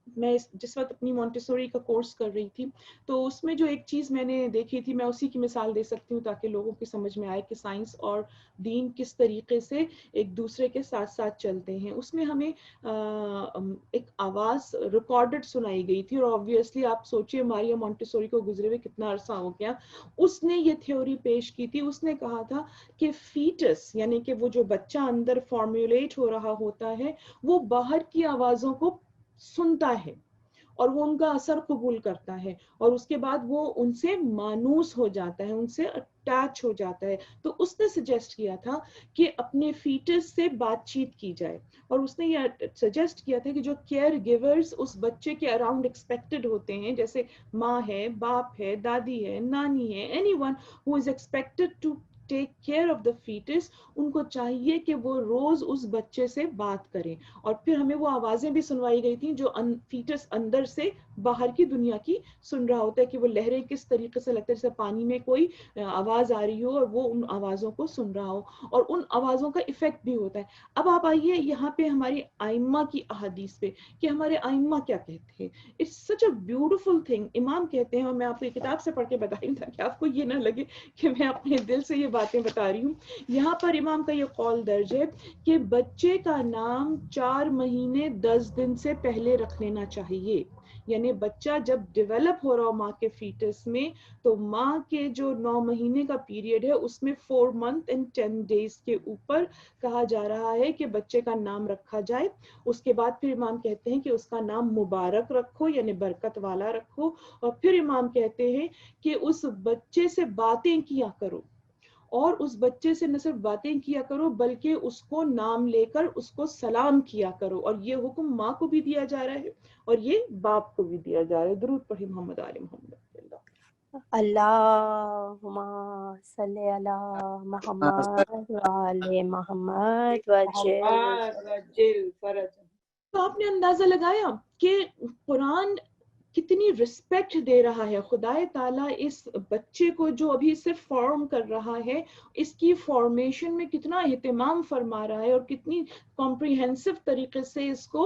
میں جس وقت اپنی مونٹیسوری کا کورس کر رہی تھی تو اس میں جو ایک چیز میں نے دیکھی تھی، میں اسی کی مثال دے سکتی ہوں تاکہ لوگوں کی سمجھ میں آئے کہ سائنس اور دین کس طریقے سے ایک دوسرے کے ساتھ ساتھ چلتے ہیں. اس میں ہمیں ایک آواز ریکارڈڈ سنائی گئی تھی، اور آبویسلی آپ سوچئے ماریا مونٹیسوری کو گزرے ہوئے کتنا عرصہ ہو گیا. اس نے یہ تھیوری پیش کی تھی. اس نے کہا تھا کہ فیٹس یعنی کہ وہ جو بچہ اندر فارمیولیٹ ہو رہا ہوتا ہے وہ باہر کی آوازوں کو سنتا ہے اور وہ ان کا اثر قبول کرتا ہے، اور اس کے بعد وہ ان سے مانوس ہو جاتا ہے، ان سے اٹیچ ہو جاتا ہے. تو اس نے سجیسٹ کیا تھا کہ اپنے فیٹس سے بات چیت کی جائے، اور اس نے یہ سجیسٹ کیا تھا کہ جو کیئر گیورز اس بچے کے اراؤنڈ ایکسپیکٹڈ ہوتے ہیں، جیسے ماں ہے، باپ ہے، دادی ہے، نانی ہے، anyone who is expected to take care of the foetus, ان کو چاہیے کہ وہ روز اس بچے سے بات کریں. اور پھر ہمیں وہ آوازیں بھی سنوائی گئی تھیں جو فیٹس اندر سے باہر کی دنیا کی سن رہا ہوتا ہے، کہ وہ لہریں کس طریقے سے لگتا ہے جیسے پانی میں کوئی آواز آ رہی ہو اور وہ ان آوازوں کو سن رہا ہو، اور ان آوازوں کا ایفیکٹ بھی ہوتا ہے. اب آپ آئیے یہاں پہ ہماری ائمہ کی احادیث پہ کہ ہمارے ائمہ کیا کہتے ہیں. It's such a beautiful thing. امام کہتے ہیں، اور میں آپ کو یہ کتاب سے پڑھ کے بتائی تاکہ آپ کو یہ نہ لگے کہ میں اپنے دل سے یہ باتیں بتا رہی ہوں. یہاں پر امام کا یہ قول درج ہے کہ بچے کا نام 4 مہینے 10 دن سے پہلے رکھ لینا چاہیے. یعنی بچہ جب ڈیولپ ہو رہا ہو ماں کے فیٹس میں، تو ماں کے جو 9 مہینے کا پیریڈ ہے اس میں 4 months and 10 days کے اوپر کہا جا رہا ہے کہ بچے کا نام رکھا جائے. اس کے بعد پھر امام کہتے ہیں کہ اس کا نام مبارک رکھو، یعنی برکت والا رکھو. اور پھر امام کہتے ہیں کہ اس بچے سے باتیں کیا کرو، اور اس بچے سے نہ صرف باتیں کیا کرو بلکہ اس کو نام لے کر اس کو سلام کیا کرو. اور یہ حکم ماں کو بھی دیا جا رہا ہے اور یہ باپ کو بھی دیا جا رہا ہے. درود پڑھیں محمد آل محمد. اللہم صلی علی محمد وآل محمد وجل. تو آپ نے اندازہ لگایا کہ قرآن کتنی رسپیکٹ دے رہا ہے. خدا تعالیٰ اس بچے کو جو ابھی صرف فارم کر رہا ہے، اس کی فارمیشن میں کتنا اہتمام فرما رہا ہے، اور کتنی کمپریہنسو طریقے سے اس کو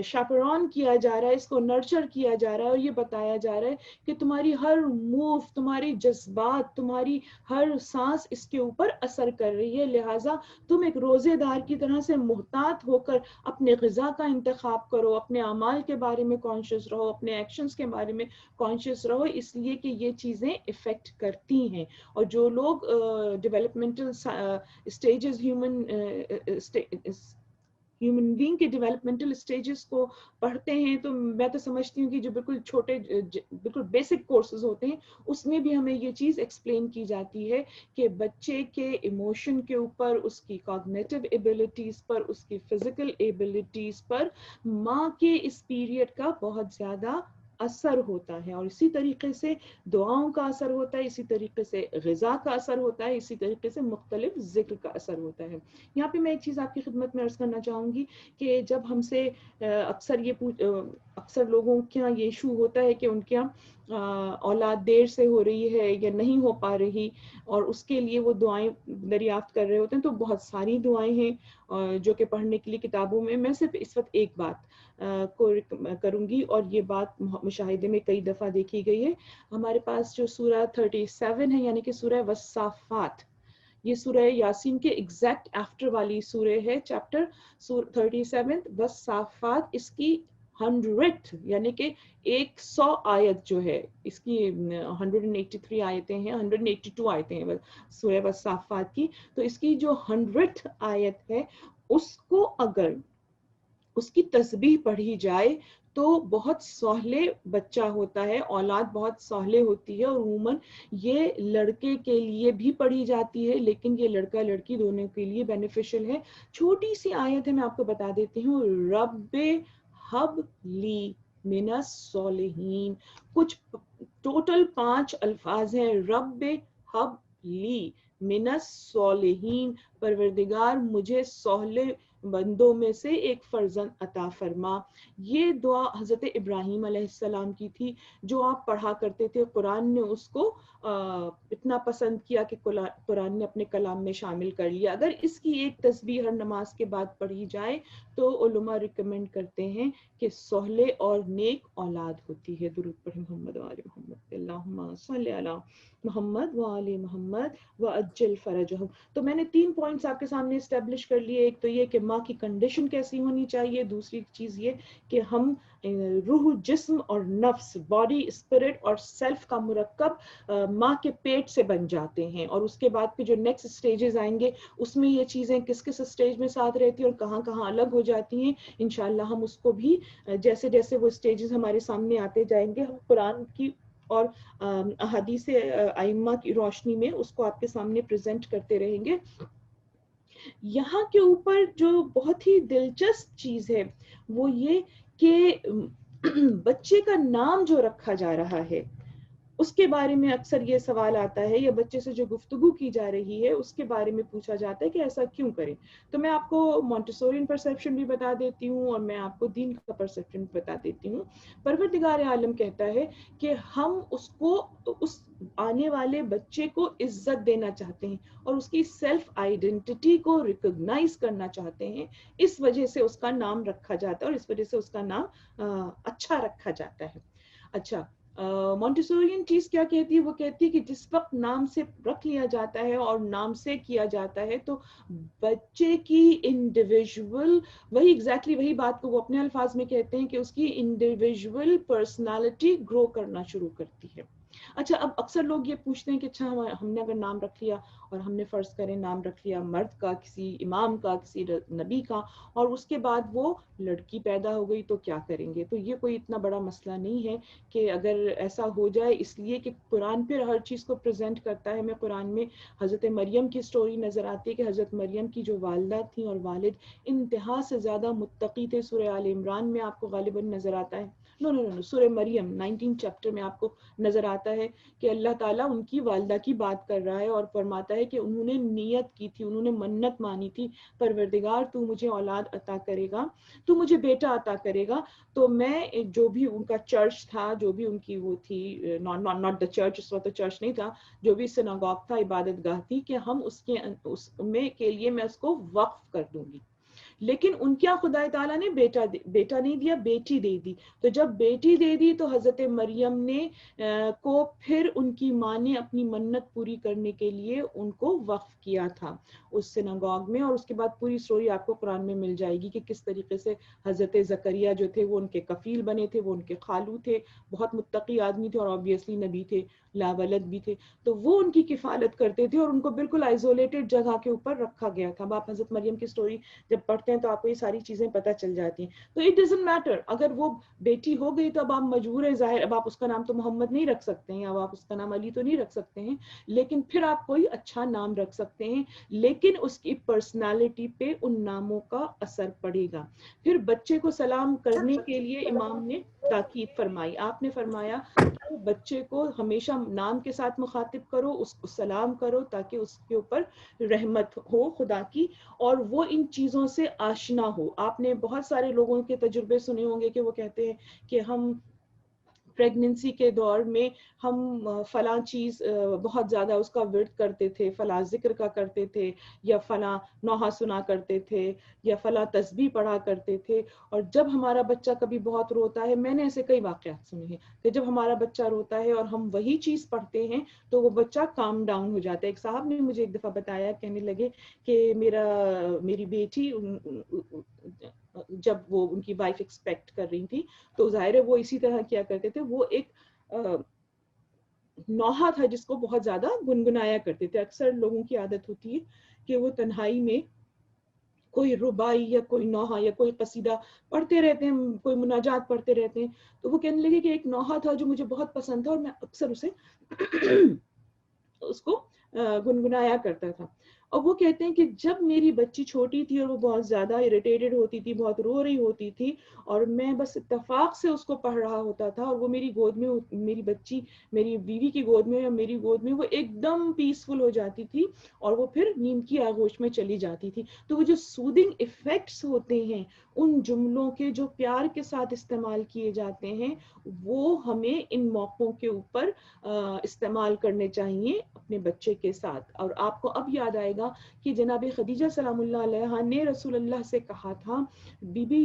شاپرون کیا جا رہا ہے، اس کو نرچر کیا جا رہا ہے. اور یہ بتایا جا رہا ہے کہ تمہاری ہر موو، تمہاری جذبات، تمہاری ہر سانس اس کے اوپر اثر کر رہی ہے. لہٰذا تم ایک روزے دار کی طرح سے محتاط ہو کر اپنے غذا کا انتخاب کرو، اپنے اعمال کے بارے میں کانشیس رہو، اپنے ایکشنز کے بارے میں کانشیس رہو، اس لیے کہ یہ چیزیں افیکٹ کرتی ہیں. اور جو لوگ developmental stages human human being کے ڈیولپمنٹل اسٹیجز کو پڑھتے ہیں تو میں تو سمجھتی ہوں کہ جو بالکل چھوٹے بالکل بیسک کورسز ہوتے ہیں اس میں بھی ہمیں یہ چیز ایکسپلین کی جاتی ہے کہ بچے کے ایموشن کے اوپر، اس کی کوگنیٹو ایبلٹیز پر، اس کی فزیکل ایبلٹیز پر ماں کے اس پیریڈ کا بہت زیادہ اثر ہوتا ہے، اور اسی طریقے سے دعاؤں کا اثر ہوتا ہے، اسی طریقے سے غذا کا اثر ہوتا ہے، اسی طریقے سے مختلف ذکر کا اثر ہوتا ہے۔ یہاں پہ میں ایک چیز آپ کی خدمت میں عرض کرنا چاہوں گی کہ جب ہم سے اکثر لوگوں کے یہاں یہ ایشو ہوتا ہے کہ ان کے یہاں اولاد دیر سے ہو رہی ہے یا نہیں ہو پا رہی، اور اس کے لیے وہ دعائیں دریافت کر رہے ہوتے ہیں، تو بہت ساری دعائیں ہیں جو کہ پڑھنے کے لیے کتابوں میں صرف اس وقت ایک بات کو کروں گی، اور یہ بات مشاہدے میں کئی دفعہ دیکھی گئی ہے۔ ہمارے پاس جو سورہ 37 ہے، یعنی کہ سورہ والصافات، یہ سورہ یاسین کے ایگزیکٹ آفٹر والی سورہ ہے، چیپٹر 37 والصافات، اس کی 100 یعنی کہ 100 آیت جو ہے، اس کی 183 آیتیں ہیں، 182 آیتیں ہیں سورہ والصافات کی، تو اس کی جو 100 آیت ہے اس کو اگر اس کی تسبیح پڑھی جائے تو بہت سہلے بچہ ہوتا ہے، اولاد بہت سہلے ہوتی ہے، اور عموماً یہ لڑکے کے لیے بھی پڑھی جاتی ہے، لیکن یہ لڑکا لڑکی دونوں کے لیے بینیفیشل ہے۔ چھوٹی سی آیت ہے، میں آپ کو بتا دیتی ہوں، رب حب لی من الصالحین، کچھ ٹوٹل 5 الفاظ ہیں، رب حب لی من الصالحین، پروردگار مجھے صالح بندوں میں سے ایک فرزند عطا فرما۔ یہ دعا حضرت ابراہیم علیہ السلام کی تھی، جو آپ پڑھا کرتے تھے، قرآن نے اس کو اتنا پسند کیا کہ قرآن نے اپنے کلام میں شامل کر لیا۔ اگر اس کی ایک تسبیح ہر نماز کے بعد پڑھی جائے تو علماء ریکمینڈ کرتے ہیں کہ صالح اور نیک اولاد ہوتی ہے۔ درود پڑھیں محمد و آل محمد، اللہم صلی علی محمد و آل محمد وعجل فرجہم۔ تو میں نے 3 پوائنٹس آپ کے سامنے اسٹیبلش کر لیے۔ ایک تو یہ کہ ماں کی کنڈیشن کیسی ہونی چاہیے، دوسری چیز یہ کہ ہم روح، جسم اور نفس، باڈی، اسپرٹ اور سیلف کا مرکب ماں کے پیٹ سے بن جاتے ہیں، اور اس کے بعد پھر جو نیکسٹ سٹیجز آئیں گے اس میں یہ چیزیں کس کس سٹیج میں ساتھ رہتی ہیں اور کہاں کہاں الگ ہو جاتی ہیں، انشاءاللہ ہم اس کو بھی جیسے جیسے وہ سٹیجز ہمارے سامنے آتے جائیں گے، ہم قرآن کی اور احادیث ائمہ کی روشنی میں اس کو آپ کے سامنے پریزنٹ کرتے رہیں گے۔ یہاں کے اوپر جو بہت ہی دلچسپ چیز ہے وہ یہ کہ بچے کا نام جو رکھا جا رہا ہے اس کے بارے میں اکثر یہ سوال آتا ہے، یا بچے سے جو گفتگو کی جا رہی ہے اس کے بارے میں پوچھا جاتا ہے کہ ایسا کیوں کریں۔ تو میں آپ کو مونٹیسورین پرسیپشن بھی بتا دیتی ہوں، اور میں آپ کو دین کا پرسیپشن بتا دیتی ہوں۔ پروردگار عالم کہتا ہے کہ ہم اس کو، اس آنے والے بچے کو عزت دینا چاہتے ہیں اور اس کی سیلف آئیڈینٹی کو ریکگنائز کرنا چاہتے ہیں، اس وجہ سے اس کا نام رکھا جاتا ہے، اور اس وجہ سے اس کا نام اچھا رکھا جاتا ہے۔ اچھا، مونٹیسورین چیز کیا کہتی ہے؟ وہ کہتی ہے کہ جس وقت نام سے رکھ لیا جاتا ہے اور نام سے کیا جاتا ہے تو بچے کی انڈیویژول، وہی ایگزیکٹلی وہی بات کو وہ اپنے الفاظ میں کہتے ہیں کہ اس کی انڈیویژول پرسنالٹی گرو کرنا شروع کرتی ہے۔ اچھا، اب اکثر لوگ یہ پوچھتے ہیں کہ اچھا ہم نے اگر نام رکھ لیا، اور ہم نے فرض کریں نام رکھ لیا مرد کا، کسی امام کا، کسی نبی کا، اور اس کے بعد وہ لڑکی پیدا ہو گئی تو کیا کریں گے؟ تو یہ کوئی اتنا بڑا مسئلہ نہیں ہے کہ اگر ایسا ہو جائے، اس لیے کہ قرآن پھر ہر چیز کو پریزنٹ کرتا ہے۔ ہمیں قرآن میں حضرت مریم کی سٹوری نظر آتی ہے کہ حضرت مریم کی جو والدہ تھیں اور والد انتہا سے زیادہ متقی تھے۔ سورہ آل عمران میں آپ کو غالباً نظر آتا ہے، سورہ مریم 19 چیپٹر میں آپ کو نظر آتا ہے کہ اللہ تعالیٰ ان کی والدہ کی بات کر رہا ہے اور فرماتا ہے کہ انہوں نے نیت کی تھی، انہوں نے منت مانی تھی، پروردگار تو مجھے اولاد عطا کرے گا، تو مجھے بیٹا عطا کرے گا، تو میں جو بھی ان کا چرچ تھا، جو بھی ان کی وہ تھی، ناٹ دا چرچ، اس وقت چرچ نہیں تھا، جو بھی سناگوگ تھا، عبادت گاہ تھی، کہ ہم اس کے لیے میں اس کو وقف کر دوں گی۔ لیکن ان کیا خدا تعالیٰ نے بیٹا نہیں دیا، بیٹی دے دی۔ تو جب بیٹی دے دی تو حضرت مریم نے کو پھر ان کی ماں نے اپنی منت پوری کرنے کے لیے ان کو وقف کیا تھا اس سناگوگ میں، اور اس کے بعد پوری سٹوری آپ کو قرآن میں مل جائے گی کہ کس طریقے سے حضرت زکریا جو تھے وہ ان کے کفیل بنے تھے، وہ ان کے خالو تھے، بہت متقی آدمی تھے اور آبویسلی نبی تھے، لا ولد بھی تھے، تو وہ ان کی کفالت کرتے تھے اور ان کو بالکل آئسولیٹڈ جگہ کے اوپر رکھا گیا تھا۔ اب آپ حضرت مریم کی سٹوری جب پڑھتے ہیں تو آپ کو یہ ساری چیزیں پتہ چل جاتی ہیں. تو اٹ ڈزنٹ میٹر, اگر وہ بیٹی ہو گئی تو اب آپ مجبور ہیں, ظاہر اب آپ اس کا نام تو محمد نہیں رکھ سکتے ہیں, اب آپ اس کا نام علی تو نہیں رکھ سکتے ہیں, لیکن پھر آپ کوئی اچھا نام رکھ سکتے ہیں, لیکن اس کی پرسنالٹی پہ ان ناموں کا اثر پڑے گا. پھر بچے کو سلام کرنے کے لیے امام نے تاکید فرمائی, آپ نے فرمایا کہ بچے کو ہمیشہ نام کے ساتھ مخاطب کرو, اس کو سلام کرو تاکہ اس کے اوپر رحمت ہو خدا کی, اور وہ ان چیزوں سے آشنا ہو. آپ نے بہت سارے لوگوں کے تجربے سنے ہوں گے کہ وہ کہتے ہیں کہ ہم پریگننسی کے دور میں ہم فلاں چیز بہت زیادہ اس کا ورد کرتے تھے, فلاں ذکر کا کرتے تھے, یا فلاں نوحہ سنا کرتے تھے, یا فلاں تسبیح پڑھا کرتے تھے, اور جب ہمارا بچہ کبھی بہت روتا ہے, میں نے ایسے کئی واقعات سنے ہیں کہ جب ہمارا بچہ روتا ہے اور ہم وہی چیز پڑھتے ہیں تو وہ بچہ کام ڈاؤن ہو جاتا ہے. ایک صاحب نے مجھے ایک دفعہ بتایا, کہنے لگے کہ میری بیٹی جب وہ ان کی وائف ایکسپیکٹ کر رہی تھی تو ظاہر ہے وہ اسی طرح کیا کرتے تھے, وہ ایک نوحہ تھا جس کو بہت زیادہ گنگنایا کرتے تھے. اکثر لوگوں کی عادت ہوتی ہے کہ وہ تنہائی میں کوئی ربائی یا کوئی نوحہ یا کوئی قصیدہ پڑھتے رہتے ہیں, کوئی مناجات پڑھتے رہتے ہیں. تو وہ کہنے لگے کہ ایک نوحہ تھا جو مجھے بہت پسند تھا اور میں اکثر اس کو گنگنایا کرتا تھا. اور وہ کہتے ہیں کہ جب میری بچی چھوٹی تھی اور وہ بہت زیادہ اریٹیٹڈ ہوتی تھی, بہت رو رہی ہوتی تھی, اور میں بس اتفاق سے اس کو پڑھ رہا ہوتا تھا, اور وہ میری گود میں, میری بچی میری بیوی کی گود میں یا میری گود میں, وہ ایک دم پیسفل ہو جاتی تھی اور وہ پھر نیند کی آغوش میں چلی جاتی تھی. تو وہ جو سودنگ ایفیکٹس ہوتے ہیں ان جملوں کے جو پیار کے ساتھ استعمال کیے جاتے ہیں, وہ ہمیں ان موقعوں کے اوپر استعمال کرنے چاہیے اپنے بچے کے ساتھ. اور آپ کو اب یاد آئے گا کہ جناب خدیجہ سلام اللہ علیہا نے رسول اللہ سے کہا تھا, بی بی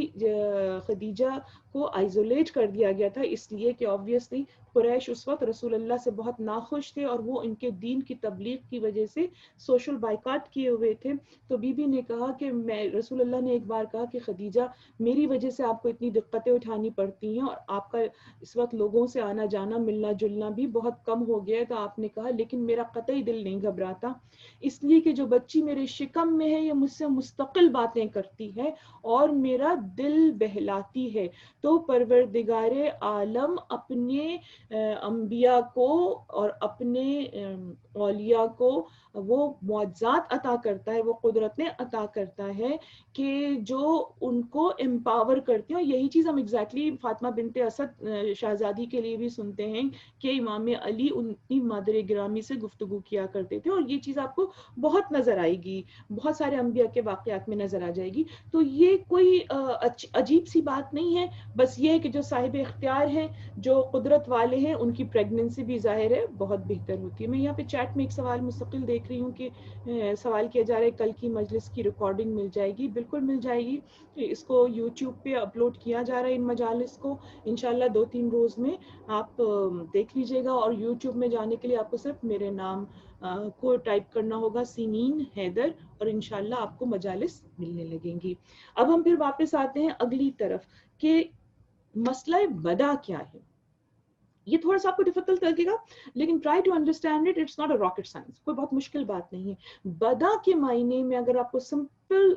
خدیجہ کو آئزولیٹ کر دیا گیا تھا اس لیے کہ آبویسلی قریش اس وقت رسول اللہ سے بہت ناخوش تھے اور وہ ان کے دین کی تبلیغ کی وجہ سے سوشل بائیکاٹ کیے ہوئے تھے. تو بی بی نے کہا کہ میں, رسول اللہ نے ایک بار کہا کہ خدیجہ میری وجہ سے آپ کو اتنی دقتیں اٹھانی پڑتی ہیں اور آپ کا اس وقت لوگوں سے آنا جانا ملنا جلنا بھی بہت کم ہو گیا ہے. تو آپ نے کہا لیکن میرا قطعی دل نہیں گھبراتا, اس لیے کہ جو بچی میرے شکم میں ہے یہ مجھ سے مستقل باتیں کرتی ہے اور میرا دل بہلاتی ہے. تو پروردگار عالم اپنے انبیاء کو اور اپنے اولیاء کو وہ معجزات عطا کرتا ہے, وہ قدرتیں عطا کرتا ہے کہ جو ان کو امپاور کرتے ہیں. یہی چیز ہم ایگزیکٹلی فاطمہ بنت اسد شہزادی کے لیے بھی سنتے ہیں کہ امام علی اپنی مادر گرامی سے گفتگو کیا کرتے تھے, اور یہ چیز آپ کو بہت نظر آئے گی, بہت سارے انبیاء کے واقعات میں نظر آ جائے گی. تو یہ کوئی عجیب سی بات نہیں ہے, بس یہ ہے کہ جو صاحب اختیار ہیں, جو قدرت والے ہیں, ان کی پریگننسی بھی ظاہر ہے بہت بہتر ہوتی ہے. میں یہاں پہ چیٹ میں ایک سوال مستقل دیکھ رہی ہوں کہ سوال کیا جا رہا ہے کل کی مجلس کی ریکارڈنگ مل جائے گی. بالکل مل جائے گی, اس کو یوٹیوب پہ اپلوڈ کیا جا رہا ہے ان مجالس کو, انشاءاللہ 2-3 روز میں آپ دیکھ لیجئے گا. اور یوٹیوب میں جانے کے لیے آپ کو صرف میرے نام کو ٹائپ کرنا ہوگا, سینین حیدر, اور انشاءاللہ آپ کو مجالس ملنے لگیں گی. اب ہم پھر واپس آتے ہیں اگلی طرف کہ مسئلہ بدا کیا ہے. یہ تھوڑا سا آپ کو ڈیفیکلٹ لگے گا لیکن try to understand it, it's not a rocket science, کوئی بہت مشکل بات نہیں ہے. بدا کے معنی میں اگر آپ کو سمپل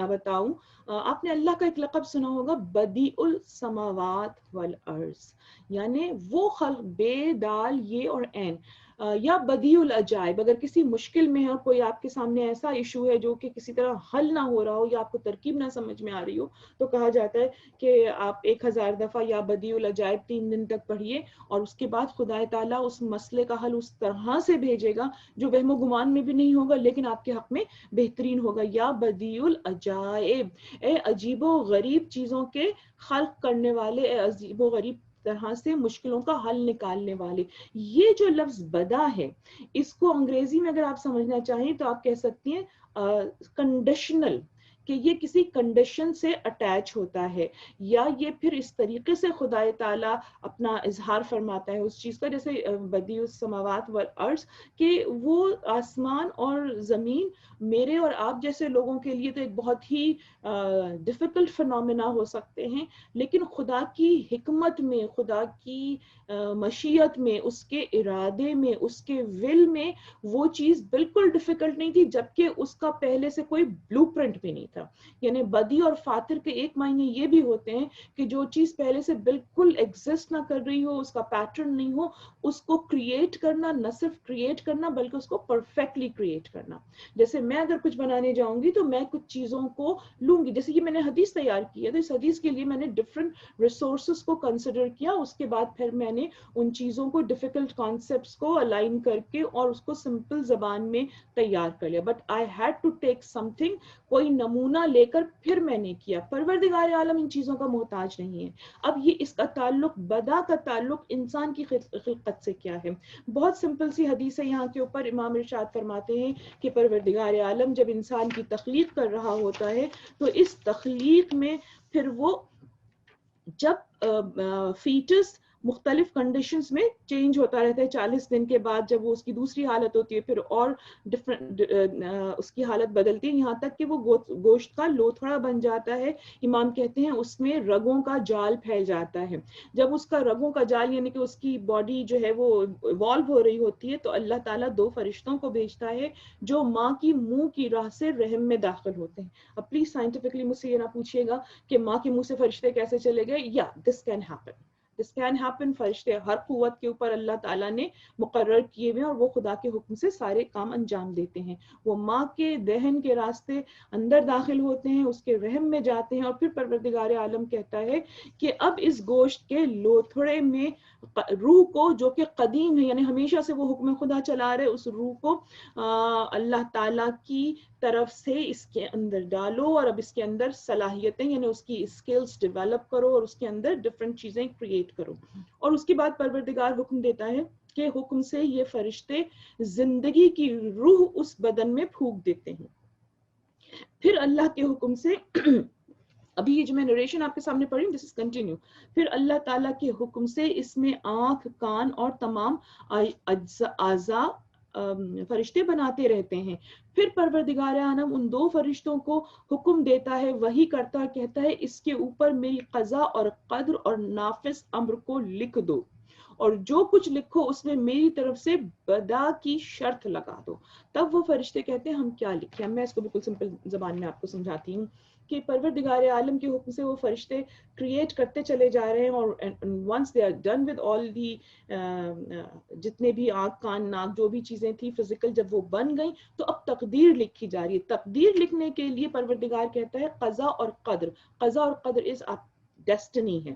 بتاؤں, آپ نے اللہ کا ایک لقب سنا ہوگا, بدیع السماوات والارض, یعنی وہ خلق, بے دال یہ اور عین, یا بدیع العجائب. اگر کسی مشکل میں ہے اور کوئی آپ کے سامنے ایسا ایشو ہے جو کہ کسی طرح حل نہ ہو رہا ہو یا آپ کو ترکیب نہ سمجھ میں آ رہی ہو, تو کہا جاتا ہے کہ آپ 1000 دفعہ یا بدیع العجائب 3 دن تک پڑھیے, اور اس کے بعد خدا تعالیٰ اس مسئلے کا حل اس طرح سے بھیجے گا جو وہم و گمان میں بھی نہیں ہوگا لیکن آپ کے حق میں بہترین ہوگا. یا بدیع العجائب, اے عجیب و غریب چیزوں کے خلق کرنے والے, اے عجیب و غریب طرح سے مشکلوں کا حل نکالنے والے. یہ جو لفظ بدا ہے, اس کو انگریزی میں اگر آپ سمجھنا چاہیں تو آپ کہہ سکتی ہیں کنڈیشنل, کہ یہ کسی کنڈیشن سے اٹیچ ہوتا ہے, یا یہ پھر اس طریقے سے خدا تعالیٰ اپنا اظہار فرماتا ہے اس چیز کا, جیسے بدیع السماوات والارض, کہ وہ آسمان اور زمین میرے اور آپ جیسے لوگوں کے لیے تو ایک بہت ہی ڈیفیکلٹ فنومینا ہو سکتے ہیں, لیکن خدا کی حکمت میں, خدا کی مشیت میں, اس کے ارادے میں, اس کے ول میں وہ چیز بالکل ڈیفیکلٹ نہیں تھی, جبکہ اس کا پہلے سے کوئی بلو پرنٹ بھی نہیں تھا. تھا. یعنی بدی اور فاتر کے ایک معنی یہ بھی ہوتے ہیں کہ جو چیز پہلے سے بالکل ایگزسٹ نہ کر رہی ہو, اس کا پیٹرن نہیں ہو, اس کو کریٹ کرنا, نہ صرف کریٹ کرنا بلکہ اس کو پرفیکٹلی کریٹ کرنا. جیسے میں اگر کچھ بنانے جاؤں گی تو میں کچھ چیزوں کو لوں گی, جیسے کہ میں نے حدیث تیار کی ہے تو اس حدیث کے لیے میں نے ڈفرنٹ ریسورسز کو کنسیڈر کیا, اس کے بعد پھر میں نے ان چیزوں کو ڈیفیکلٹ کانسیپٹس کو الائن کر کے اور اس کو سمپل زبان میں تیار کر لیا. But I had to take something, کوئی نمونہ لے کر پھر میں نے کیا. پروردگار عالم ان چیزوں کا محتاج نہیں ہے. اب یہ اس کا تعلق, بدا کا تعلق انسان کی خلقت سے کیا ہے؟ بہت سمپل سی حدیث ہے یہاں کے اوپر. امام ارشاد فرماتے ہیں کہ پروردگار عالم جب انسان کی تخلیق کر رہا ہوتا ہے تو اس تخلیق میں پھر وہ جب فیٹس مختلف کنڈیشنز میں چینج ہوتا رہتا ہے, 40 دن کے بعد جب وہ اس کی دوسری حالت ہوتی ہے پھر اور ڈفرنٹ اس کی حالت بدلتی ہے, یہاں تک کہ وہ گوشت کا لوتھڑا بن جاتا ہے. امام کہتے ہیں اس میں رگوں کا جال پھیل جاتا ہے. جب اس کا رگوں کا جال یعنی کہ اس کی باڈی جو ہے وہ ایوالو ہو رہی ہوتی ہے تو اللہ تعالیٰ 2 فرشتوں کو بھیجتا ہے جو ماں کی منہ کی راہ سے رحم میں داخل ہوتے ہیں. اب پلیز سائنٹیفکلی مجھ سے یہ نہ پوچھیے گا کہ ماں کے منہ سے فرشتے کیسے چلے گئے. یا this can happen, this can happen. فرشتے ہر قوت کے اوپر اللہ تعالیٰ نے مقرر کیے ہوئے اور وہ خدا کے حکم سے سارے کام انجام دیتے ہیں. وہ ماں کے دہن کے راستے اندر داخل ہوتے ہیں, اس کے رحم میں جاتے ہیں, اور پھر پروردگار عالم کہتا ہے کہ اب اس گوشت کے لوتھڑے میں روح کو, جو کہ قدیم ہے یعنی ہمیشہ سے وہ حکم خدا چلا رہے, اس روح کو اللہ تعالیٰ کی طرف سے اس کے اندر ڈالو اور اب اس کے اندر صلاحیتیں یعنی اس کی اسکلز ڈیولپ کرو اور اس کے اندر ڈفرنٹ چیزیں کریٹ کرو. اور اس کے بعد پروردگار حکم دیتا ہے کہ حکم سے یہ فرشتے زندگی کی روح اس بدن میں پھونک دیتے ہیں. پھر اللہ کے حکم سے ابھی یہ جو میں نریشن آپ کے سامنے پڑھی دس از کنٹینیو. پھر اللہ تعالیٰ کے حکم سے اس میں آنکھ, کان اور تمام اعضاء فرشتے بناتے رہتے ہیں. پھر پروردگار عالم ان 2 فرشتوں کو حکم دیتا ہے, وہی کرتا کہتا ہے اس کے اوپر میری قضا اور قدر اور نافذ امر کو لکھ دو, اور جو کچھ لکھو اس میں میری طرف سے بدا کی شرط لگا دو. تب وہ فرشتے کہتے ہیں ہم کیا لکھیں. میں اس کو بالکل سمپل زبان میں آپ کو سمجھاتی ہوں کہ پروردگار عالم کے حکم سے وہ فرشتے کریٹ کرتے چلے جا رہے ہیں, اور once they are done with all the جتنے بھی آنکھ, کان, ناک جو بھی چیزیں تھی فزیکل, جب وہ بن گئیں تو اب تقدیر لکھی جا رہی ہے. تقدیر لکھنے کے لیے پروردگار کہتا ہے قضا اور قدر. قضا اور قدر از ڈیسٹنی ہے,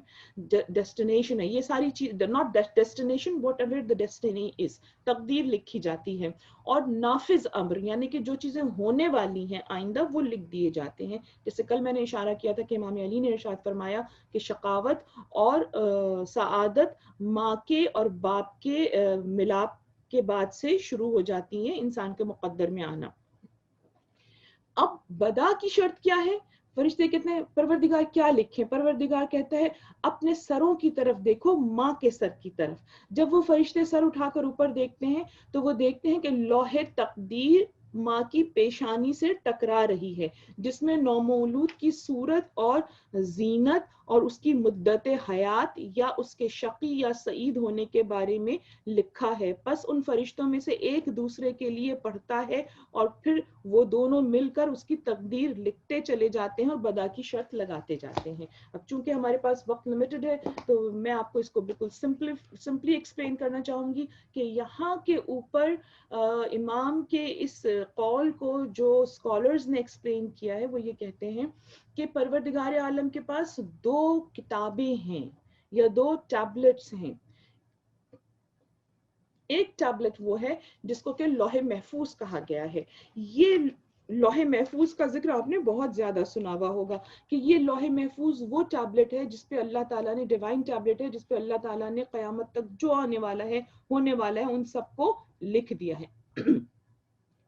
ڈیسٹینیشن ہے. یہ ساری چیز not destination what ever the destiny is, تقدیر لکھی جاتی ہے. اور نافذ امر یعنی کہ جو چیزیں ہونے والی ہیں آئندہ وہ لکھ دیے جاتے ہیں. جیسے کل میں نے اشارہ کیا تھا کہ امام علی نے ارشاد فرمایا کہ شقاوت اور سعادت ماں کے اور باپ کے ملاپ کے بعد سے شروع ہو جاتی ہیں انسان کے مقدر میں آنا. اب بدا کی شرط کیا ہے؟ فرشتے کہتے ہیں پروردگار کیا لکھیں؟ پروردگار کہتا ہے اپنے سروں کی طرف دیکھو, ماں کے سر کی طرف. جب وہ فرشتے سر اٹھا کر اوپر دیکھتے ہیں تو وہ دیکھتے ہیں کہ لوح تقدیر ماں کی پیشانی سے ٹکرا رہی ہے, جس میں نومولود کی صورت اور زینت اور اس کی مدت حیات یا اس کے شقی یا سعید ہونے کے بارے میں لکھا ہے. پس ان فرشتوں میں سے ایک دوسرے کے لیے پڑھتا ہے اور پھر وہ دونوں مل کر اس کی تقدیر لکھتے چلے جاتے ہیں اور بدا کی شرط لگاتے جاتے ہیں. اب چونکہ ہمارے پاس وقت لمیٹڈ ہے تو میں آپ کو اس کو بالکل سمپلی ایکسپلین کرنا چاہوں گی کہ یہاں کے اوپر امام کے اس قول کو جو اسکالرز نے ایکسپلین کیا ہے وہ یہ کہتے ہیں کہ پروردگار عالم کے پاس 2 کتابیں ہیں یا 2 ٹیبلٹس ہیں. ایک ٹیبلٹ وہ ہے جس کو کہ لوح محفوظ کہا گیا ہے. یہ لوح محفوظ کا ذکر آپ نے بہت زیادہ سنا ہوا ہوگا کہ یہ لوح محفوظ وہ ٹیبلٹ ہے جس پہ اللہ تعالیٰ نے, ڈیوائن ٹیبلٹ ہے جس پہ اللہ تعالیٰ نے قیامت تک جو آنے والا ہے, ہونے والا ہے, ان سب کو لکھ دیا ہے.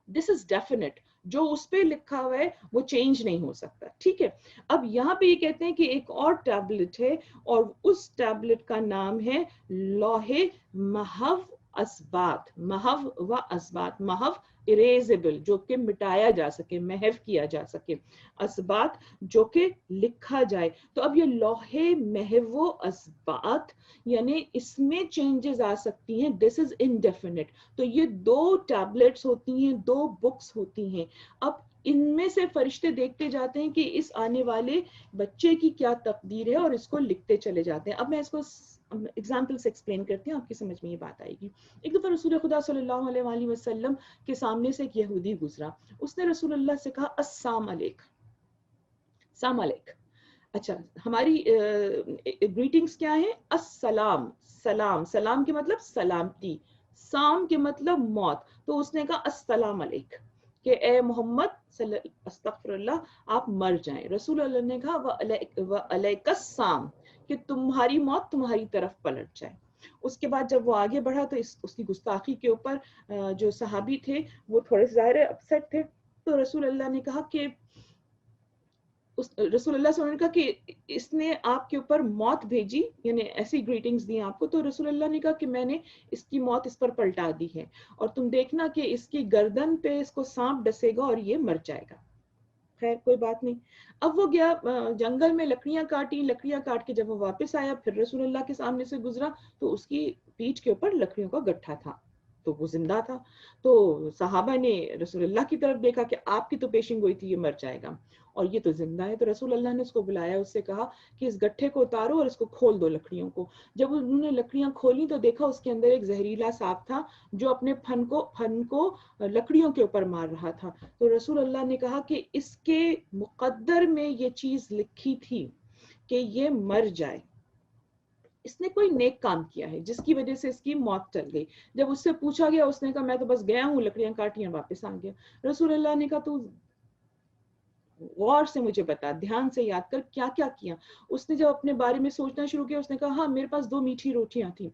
دس از ڈیفینٹ, جو اس پہ لکھا ہوا ہے وہ چینج نہیں ہو سکتا. ٹھیک ہے. اب یہاں پہ یہ کہتے ہیں کہ ایک اور ٹیبلٹ ہے اور اس ٹیبلٹ کا نام ہے لوح محو اسبات. محو و اسبات, محو اریزیبل جو کہ مٹایا جا سکے, محو کیا جا سکے, اسبات جو کہ لکھا جائے. تو اب یہ لوح محو و اسبات یعنی اس میں چینجز آ سکتی ہیں. This is indefinite. تو یہ 2 ٹیبلٹس ہوتی ہیں, 2 بکس ہوتی ہیں. اب ان میں سے فرشتے دیکھتے جاتے ہیں کہ اس آنے والے بچے کی کیا تقدیر ہے اور اس کو لکھتے چلے جاتے ہیں. اب میں اس کو ایگزامپل سے ایکسپلین کرتی ہوں, آپ کی سمجھ میں یہ بات آئے گی. ایک دفعہ رسول خدا صلی اللہ علیہ وآلہ وسلم کے سامنے سے ایک یہودی گزرا. اس نے رسول اللہ سے کہا السلام علیک, السلام علیک. اچھا, ہماری گریٹنگز کیا ہیں؟ السلام, سلام, سلام کے مطلب سلامتی, سام کے مطلب موت. تو اس نے کہا السلام علیک, کہ اے محمد استغفر اللہ, آپ مر جائیں. رسول اللہ نے کہا وعلیک السلام, کہ تمہاری موت تمہاری طرف پلٹ جائے. اس کے بعد جب وہ آگے بڑھا تو اس کی گستاخی کے اوپر جو صحابی تھے وہ تھوڑے سے ظاہر اپسیٹ تھے. تو رسول اللہ نے کہا کہ رسول اللہ صلی اللہ علیہ وسلم نے کہا کہ اس نے آپ کے اوپر موت بھیجی, یعنی ایسی گریٹنگز دی آپ کو. تو رسول اللہ نے کہا کہ میں نے اس کی موت اس پر پلٹا دی ہے, اور تم دیکھنا کہ اس کی گردن پہ اس کو سانپ ڈسے گا اور یہ مر جائے گا. خیر کوئی بات نہیں. اب وہ گیا جنگل میں, لکڑیاں کاٹی, لکڑیاں کاٹ کے جب وہ واپس آیا پھر رسول اللہ کے سامنے سے گزرا تو اس کی پیٹھ کے اوپر لکڑیوں کا گٹھا تھا, تو وہ زندہ تھا. تو صحابہ نے رسول اللہ کی طرف دیکھا کہ آپ کی تو پیشن گوئی تھی یہ مر جائے گا اور یہ تو زندہ ہے. تو رسول اللہ نے اس کو بلایا, اس سے کہا کہ اس گٹھے کو اتارو اور اس کو کھول دو لکڑیوں کو. جب انہوں نے لکڑیاں کھولی تو دیکھا اس کے اندر ایک زہریلا سانپ تھا جو اپنے پھن کو لکڑیوں کے اوپر مار رہا تھا. تو رسول اللہ نے کہا کہ اس کے مقدر میں یہ چیز لکھی تھی کہ یہ مر جائے, اس نے کوئی نیک کام کیا ہے جس کی وجہ سے اس کی موت ٹل گئی. جب اس سے پوچھا گیا اس نے کہا میں تو بس گیا ہوں, لکڑیاں کاٹیاں واپس آ گیا. رسول اللہ نے کہا تو غور سے مجھے بتا, دھیان سے یاد کر کیا کیا کیا. اس نے جب اپنے بارے میں سوچنا شروع کیا اس نے کہا ہاں میرے پاس 2 میٹھی روٹیاں تھیں,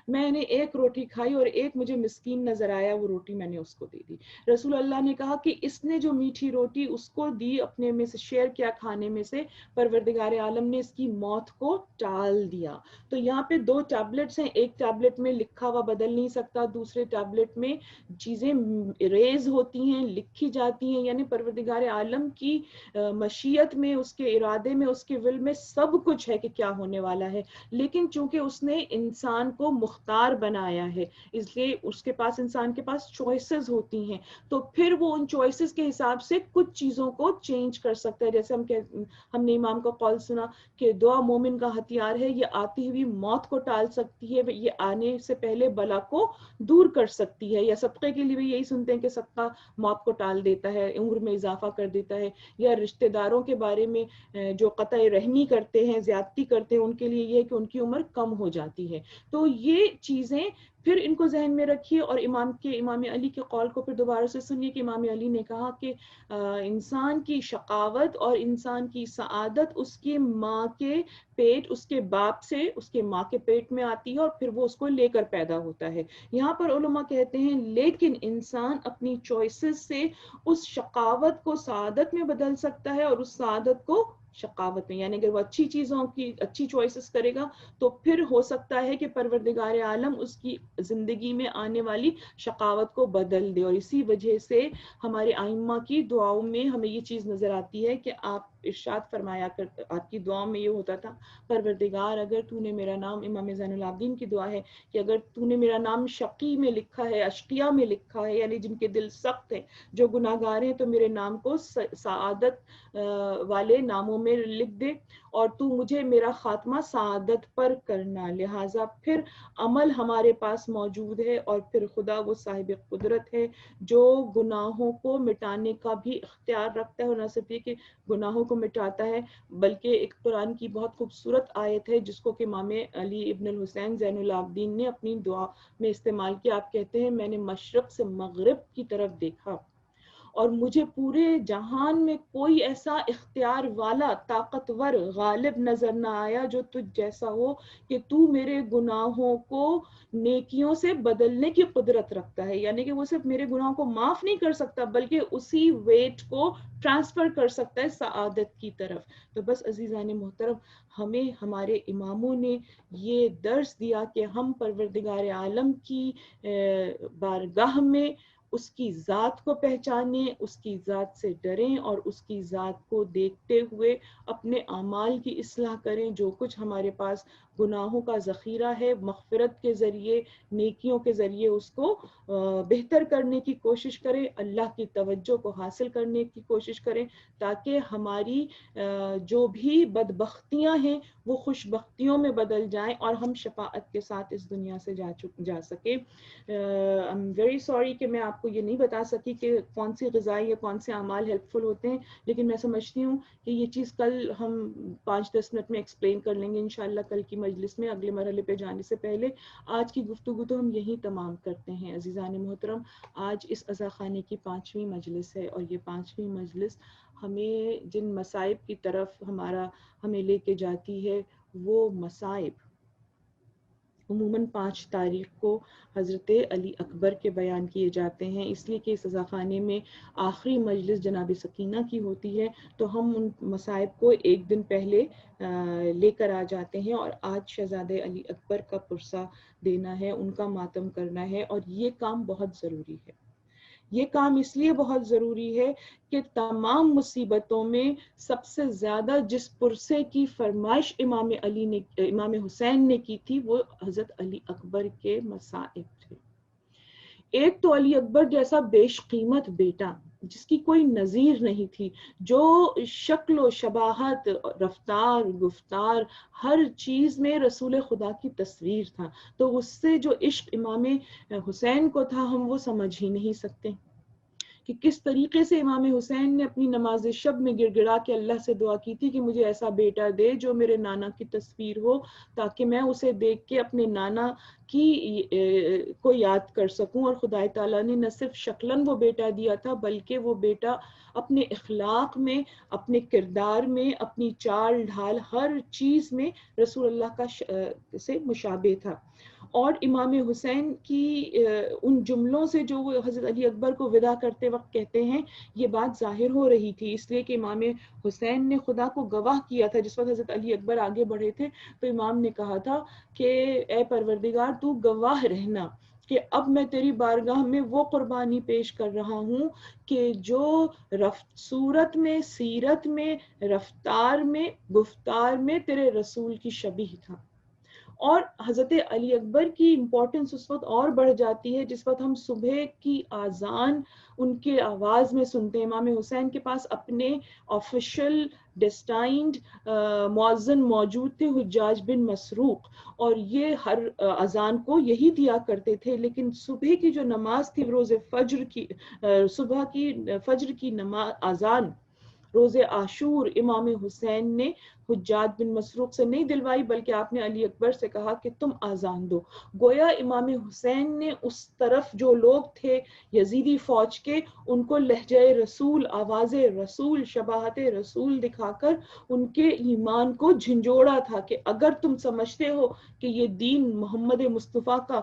میں نے ایک روٹی کھائی اور ایک مجھے مسکین نظر آیا, وہ روٹی میں نے اس کو دے دی. رسول اللہ نے کہا کہ اس نے جو میٹھی روٹی اس کو دی, اپنے میں سے شیئر کیا کھانے میں سے, پروردگار عالم نے اس کی موت کو ٹال دیا. تو یہاں پہ 2 ٹیبلٹس ہیں, ایک ٹیبلٹ میں لکھا ہوا بدل نہیں سکتا, دوسرے ٹیبلٹ میں چیزیں ریز ہوتی ہیں, لکھی جاتی ہیں, یعنی پروردگار عالم کی مشیت میں, اس کے ارادے میں, اس کے ول میں سب کچھ ہے کہ کیا ہونے والا ہے. لیکن چونکہ اس نے انسان کو مختار بنایا ہے, اس لیے اس کے پاس, انسان کے پاس چوائسز ہوتی ہیں, تو پھر وہ ان چوائسز کے حساب سے کچھ چیزوں کو چینج کر سکتا ہے. جیسے ہم نے امام کا قول سنا کہ دعا مومن کا ہتھیار ہے, یہ آتی ہوئی موت کو ٹال سکتی ہے, یہ آنے سے پہلے بلا کو دور کر سکتی ہے. یا صدقے کے لیے بھی یہی سنتے ہیں کہ صدقہ موت کو ٹال دیتا ہے, عمر میں اضافہ کر دیتا ہے. یا رشتہ داروں کے بارے میں جو قطع رحمی کرتے ہیں, زیادتی کرتے ہیں, ان کے لیے یہ ہے کہ ان کی عمر کم ہو جاتی ہے. تو یہ چیزیں پھر ان کو ذہن میں رکھیے, اور امام علی کے قول کو پھر دوبارہ سے سنیے کہ امام علی نے کہا کہ انسان کی شقاوت اور انسان کی سعادت اس کی ماں کے پیٹ, اس کے باپ سے, اس کے ماں کے پیٹ میں آتی ہے اور پھر وہ اس کو لے کر پیدا ہوتا ہے. یہاں پر علماء کہتے ہیں لیکن انسان اپنی چوائسز سے اس شقاوت کو سعادت میں بدل سکتا ہے اور اس سعادت کو شقاوت میں, یعنی اگر وہ اچھی چیزوں کی اچھی چوائسز کرے گا تو پھر ہو سکتا ہے کہ پروردگار عالم اس کی زندگی میں آنے والی شقاوت کو بدل دے. اور اسی وجہ سے ہمارے ائمہ کی دعاؤں میں ہمیں یہ چیز نظر آتی ہے کہ آپ ارشاد فرمایا کرتے, آپ کی دعاؤں میں یہ ہوتا تھا پروردگار اگر تو نے میرا نام, امام زین العابدین کی دعا ہے کہ اگر تو نے میرا نام شقی میں لکھا ہے, اشقیاء میں لکھا ہے, یعنی جن کے دل سخت ہیں, جو گناہ گار ہیں, تو میرے نام کو سعادت والے ناموں میں لکھ دے, اور تو مجھے میرا خاتمہ سعادت پر کرنا. لہٰذا پھر عمل ہمارے پاس موجود ہے, اور پھر خدا وہ صاحب قدرت ہے جو گناہوں کو مٹانے کا بھی اختیار رکھتا ہے, اور نہ صرف یہ کہ گناہوں کو مٹاتا ہے بلکہ ایک قرآن کی بہت خوبصورت آیت ہے جس کو کہ امام علی ابن الحسین زین العابدین نے اپنی دعا میں استعمال کیا. آپ کہتے ہیں میں نے مشرق سے مغرب کی طرف دیکھا اور مجھے پورے جہان میں کوئی ایسا اختیار والا, طاقتور, غالب نظر نہ آیا جو تجھ جیسا ہو کہ تو میرے گناہوں کو نیکیوں سے بدلنے کی قدرت رکھتا ہے. یعنی کہ وہ صرف میرے گناہوں کو معاف نہیں کر سکتا بلکہ اسی ویٹ کو ٹرانسفر کر سکتا ہے سعادت کی طرف. تو بس عزیزان محترم, ہمیں ہمارے اماموں نے یہ درس دیا کہ ہم پروردگار عالم کی بارگاہ میں اس کی ذات کو پہچانیں, اس کی ذات سے ڈریں, اور اس کی ذات کو دیکھتے ہوئے اپنے اعمال کی اصلاح کریں. جو کچھ ہمارے پاس گناہوں کا ذخیرہ ہے، مغفرت کے ذریعے، نیکیوں کے ذریعے اس کو بہتر کرنے کی کوشش کریں، اللہ کی توجہ کو حاصل کرنے کی کوشش کریں، تاکہ ہماری جو بھی بدبختیاں ہیں وہ خوش بختیوں میں بدل جائیں اور ہم شفاعت کے ساتھ اس دنیا سے جا سکیں۔ I'm very sorry کہ میں آپ کو یہ نہیں بتا سکی کہ کون سی غذائی یا کون سے اعمال ہیلپ فل ہوتے ہیں، لیکن میں سمجھتی ہوں کہ یہ چیز کل ہم 5-10 منٹ میں ایکسپلین کر لیں گے انشاءاللہ کل کی مجلس میں، اگلے مرحلے پہ جانے سے پہلے۔ آج کی گفتگو تو ہم یہیں تمام کرتے ہیں عزیزان محترم۔ آج اس عزا خانے کی 5ویں مجلس ہے، اور یہ 5ویں مجلس ہمیں جن مصائب کی طرف ہمیں لے کے جاتی ہے، وہ مصائب عموماً 5 تاریخ کو حضرت علی اکبر کے بیان کیے جاتے ہیں، اس لیے کہ اس عزا خانے میں آخری مجلس جناب سکینہ کی ہوتی ہے، تو ہم ان مصائب کو ایک دن پہلے لے کر آ جاتے ہیں، اور آج شہزادہ علی اکبر کا پرسہ دینا ہے، ان کا ماتم کرنا ہے، اور یہ کام بہت ضروری ہے۔ یہ کام اس لیے بہت ضروری ہے کہ تمام مصیبتوں میں سب سے زیادہ جس پرسے کی فرمائش امام حسین نے کی تھی، وہ حضرت علی اکبر کے مصائب تھے۔ ایک تو علی اکبر جیسا بیش قیمت بیٹا جس کی کوئی نظیر نہیں تھی، جو شکل و شباہت، رفتار، گفتار، ہر چیز میں رسول خدا کی تصویر تھا، تو اس سے جو عشق امام حسین کو تھا ہم وہ سمجھ ہی نہیں سکتے کہ کس طریقے سے امام حسین نے اپنی نماز شب میں گڑ گڑا کے اللہ سے دعا کی تھی کہ مجھے ایسا بیٹا دے جو میرے نانا کی تصویر ہو، تاکہ میں اسے دیکھ کے اپنے نانا کی کو یاد کر سکوں۔ اور خدا تعالیٰ نے نہ صرف شکلاً وہ بیٹا دیا تھا، بلکہ وہ بیٹا اپنے اخلاق میں، اپنے کردار میں، اپنی چال ڈھال، ہر چیز میں رسول اللہ کا سے مشابہ تھا۔ اور امام حسین کی ان جملوں سے جو وہ حضرت علی اکبر کو وداع کرتے وقت کہتے ہیں، یہ بات ظاہر ہو رہی تھی، اس لیے کہ امام حسین نے خدا کو گواہ کیا تھا۔ جس وقت حضرت علی اکبر آگے بڑھے تھے تو امام نے کہا تھا کہ اے پروردگار تو گواہ رہنا کہ اب میں تیری بارگاہ میں وہ قربانی پیش کر رہا ہوں کہ جو صورت میں، سیرت میں، رفتار میں، گفتار میں تیرے رسول کی شبیہ تھا۔ اور حضرت علی اکبر کی امپورٹنس اس وقت اور بڑھ جاتی ہے جس وقت ہم صبح کی اذان ان کے آواز میں سنتے ہیں۔ امام حسین کے پاس اپنے آفیشل ڈیسٹائنڈ مؤذن موجود تھے، حجاج بن مسروق، اور یہ ہر اذان کو یہی دیا کرتے تھے، لیکن صبح کی جو نماز تھی، روز فجر کی، صبح کی فجر کی نماز اذان روز عاشور، امام حسین نے حجاج بن مسروق سے نہیں دلوائی، بلکہ آپ نے علی اکبر سے کہا کہ تم اذان دو۔ گویا امام حسین نے اس طرف جو لوگ تھے یزیدی فوج کے، ان کو لہجہ رسول، آواز رسول، شباہت رسول دکھا کر ان کے ایمان کو جھنجھوڑا تھا کہ اگر تم سمجھتے ہو کہ یہ دین محمد مصطفیٰ کا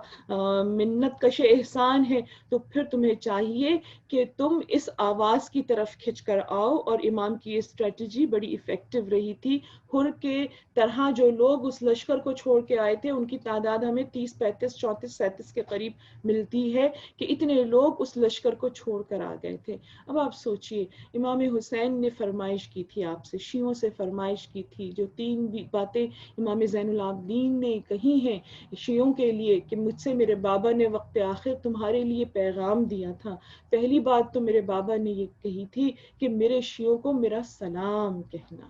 منت کش احسان ہے، تو پھر تمہیں چاہیے کہ تم اس آواز کی طرف کھنچ کر آؤ۔ اور امام کی یہ اسٹریٹجی بڑی افیکٹو رہی تھی۔ ہر کے طرح جو لوگ اس لشکر کو چھوڑ کے آئے تھے، ان کی تعداد ہمیں 30، 35، 34، 37 کے قریب ملتی ہے کہ اتنے لوگ اس لشکر کو چھوڑ کر آ گئے تھے۔ اب آپ سوچئے، امام حسین نے فرمائش کی تھی آپ سے، شیعوں سے فرمائش کی تھی، جو 3 باتیں امام زین العابدین نے کہی ہیں شیعوں کے لیے کہ مجھ سے میرے بابا نے وقت آخر تمہارے لیے پیغام دیا تھا۔ پہلی بات تو میرے بابا نے یہ کہی تھی کہ میرے شیعوں کو میرا سلام کہنا،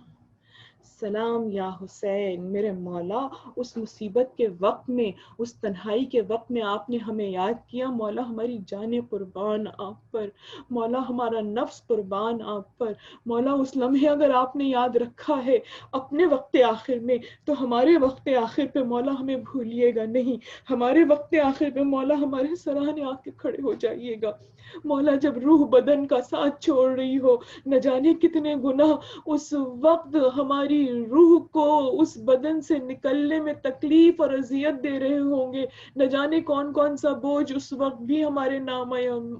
سلام یا حسین میرے مولا۔ اس مصیبت کے وقت میں، اس تنہائی کے وقت میں آپ نے ہمیں یاد کیا، مولا ہماری جانیں قربان آپ پر، مولا ہمارا نفس قربان آپ پر، مولا اس لمحے اگر آپ نے یاد رکھا ہے اپنے وقت آخر میں، تو ہمارے وقت آخر پہ مولا ہمیں بھولیے گا نہیں، ہمارے وقت آخر پہ مولا ہمارے سراہنے آ کے کھڑے ہو جائیے گا۔ مولا جب روح بدن کا ساتھ چھوڑ رہی ہو، نہ جانے کتنے گناہ اس وقت ہماری روح کو اس بدن سے نکلنے میں تکلیف اور اذیت دے رہے ہوں گے، نہ جانے کون کون سا بوجھ اس وقت بھی ہمارے نامہ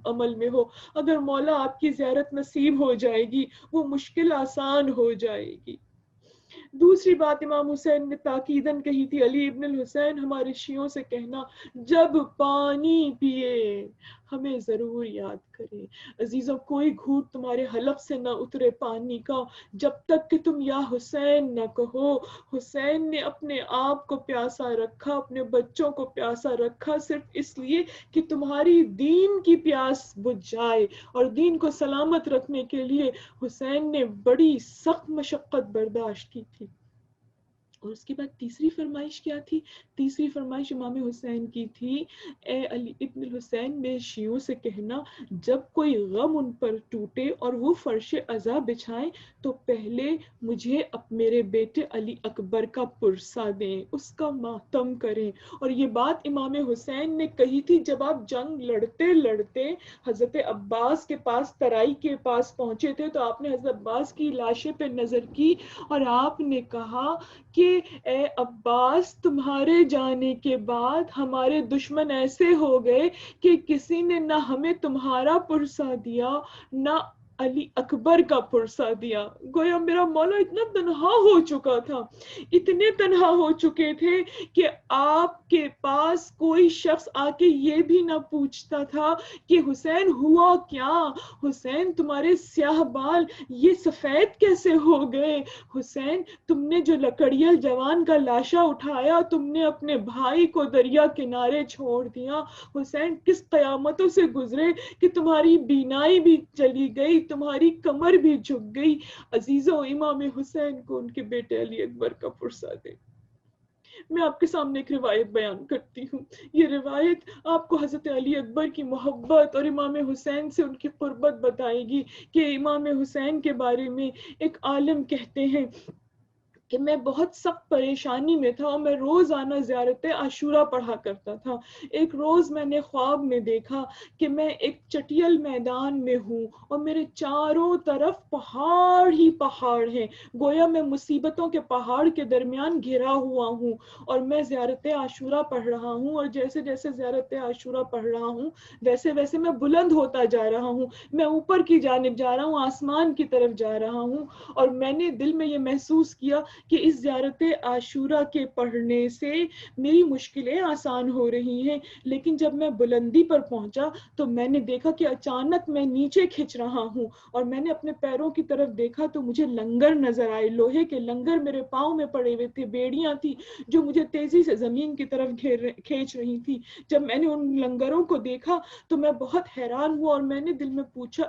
عمل میں ہو، اگر مولا آپ کی زیارت نصیب ہو جائے گی، وہ مشکل آسان ہو جائے گی۔ دوسری بات امام حسین نے تاکیداً کہی تھی، علی ابن الحسین ہمارے شیعوں سے کہنا، جب پانی پیے ہمیں ضرور یاد کریں۔ عزیزوں، کوئی گھوٹ تمہارے حلق سے نہ اترے پانی کا جب تک کہ تم یا حسین نہ کہو۔ حسین نے اپنے آپ کو پیاسا رکھا، اپنے بچوں کو پیاسا رکھا، صرف اس لیے کہ تمہاری دین کی پیاس بجھ جائے، اور دین کو سلامت رکھنے کے لیے حسین نے بڑی سخت مشقت برداشت کی تھی۔ اور اس کے بعد تیسری فرمائش کیا تھی؟ تیسری فرمائش امام حسین کی تھی، اے علی ابن الحسین، میرے شیعوں سے کہنا جب کوئی غم ان پر ٹوٹے اور وہ فرش عزا بچھائیں تو پہلے مجھے میرے بیٹے علی اکبر کا پرسہ دیں، اس کا ماتم کریں۔ اور یہ بات امام حسین نے کہی تھی جب آپ جنگ لڑتے لڑتے حضرت عباس کے پاس، ترائی کے پاس پہنچے تھے، تو آپ نے حضرت عباس کی لاشیں پہ نظر کی اور آپ نے کہا کہ اے عباس، تمہارے جانے کے بعد ہمارے دشمن ایسے ہو گئے کہ کسی نے نہ ہمیں تمہارا پرسہ دیا نہ علی اکبر کا پرسہ دیا۔ گویا میرا مولا اتنا تنہا ہو چکا تھا، اتنے تنہا ہو چکے تھے کہ آپ کے پاس کوئی شخص آ کے یہ بھی نہ پوچھتا تھا کہ حسین ہوا کیا، حسین تمہارے سیاہ بال یہ سفید کیسے ہو گئے، حسین تم نے جو لکڑیل جوان کا لاشا اٹھایا، تم نے اپنے بھائی کو دریا کنارے چھوڑ دیا، حسین کس قیامتوں سے گزرے کہ تمہاری بینائی بھی چلی گئی، تمہاری کمر بھی جھک گئی۔ عزیزوں، امام حسین کو ان کے بیٹے علی اکبر کا پرسہ دے۔ میں آپ کے سامنے ایک روایت بیان کرتی ہوں۔ یہ روایت آپ کو حضرت علی اکبر کی محبت اور امام حسین سے ان کی قربت بتائے گی کہ امام حسین کے بارے میں ایک عالم کہتے ہیں کہ میں بہت سخت پریشانی میں تھا اور میں روزانہ زیارت عاشورہ پڑھا کرتا تھا۔ ایک روز میں نے خواب میں دیکھا کہ میں ایک چٹیل میدان میں ہوں اور میرے چاروں طرف پہاڑ ہی پہاڑ ہیں، گویا میں مصیبتوں کے پہاڑ کے درمیان گھرا ہوا ہوں، اور میں زیارت عاشورہ پڑھ رہا ہوں، اور جیسے جیسے زیارت عاشورہ پڑھ رہا ہوں ویسے ویسے میں بلند ہوتا جا رہا ہوں، میں اوپر کی جانب جا رہا ہوں، آسمان کی طرف جا رہا ہوں، اور میں نے دل میں یہ محسوس کیا کہ اس زیارت عاشورہ کے پڑھنے سے میری مشکلیں آسان ہو رہی ہیں۔ لیکن جب میں بلندی پر پہنچا تو میں نے دیکھا کہ اچانک میں نیچے کھنچ رہا ہوں، اور میں نے اپنے پیروں کی طرف دیکھا تو مجھے لنگر نظر آئے، لوہے کے لنگر میرے پاؤں میں پڑے ہوئے تھے، بیڑیاں تھی جو مجھے تیزی سے زمین کی طرف کھینچ رہی تھی۔ جب میں نے ان لنگروں کو دیکھا تو میں بہت حیران ہوا، اور میں نے دل میں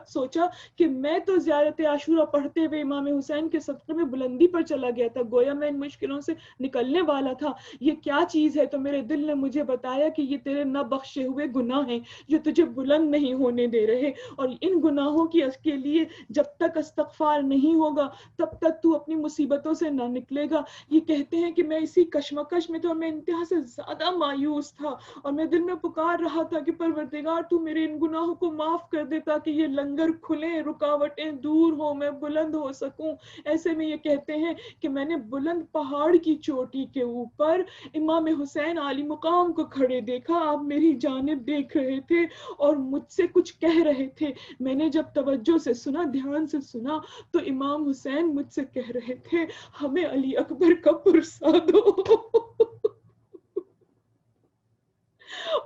سوچا کہ میں تو زیارت عاشورہ پڑھتے ہوئے امام حسین کے صدقے میں بلندی پر چلا گیا تھا، گویا میں ان مشکلوں سے نکلنے والا تھا، یہ کیا چیز ہے؟ تو میرے دل نے مجھے بتایا کہ یہ تیرے نہ بخشے ہوئے گناہ ہیں جو تجھے بلند نہیں ہونے دے رہے، اور ان گناہوں کے لیے جب تک استغفار نہیں ہوگا تب تک تو اپنی مصیبتوں سے نہ نکلے گا۔ یہ کہتے ہیں کہ میں اسی کشمکش میں تھا اور میں انتہا سے زیادہ مایوس تھا، اور میں دل میں پکار رہا تھا کہ پروردگار تو میرے ان گناہوں کو معاف کر دے تاکہ یہ لنگر کھلیں، رکاوٹیں دور ہوں، میں بلند ہو سکوں۔ ایسے میں یہ کہتے ہیں کہ میں نے بلند پہاڑ کی چوٹی کے اوپر امام حسین عالی مقام کو کھڑے دیکھا، آپ میری جانب دیکھ رہے تھے اور مجھ سے کچھ کہہ رہے تھے۔ میں نے جب توجہ سے سنا، دھیان سے سنا، تو امام حسین مجھ سے کہہ رہے تھے ہمیں علی اکبر کا پرسہ دو،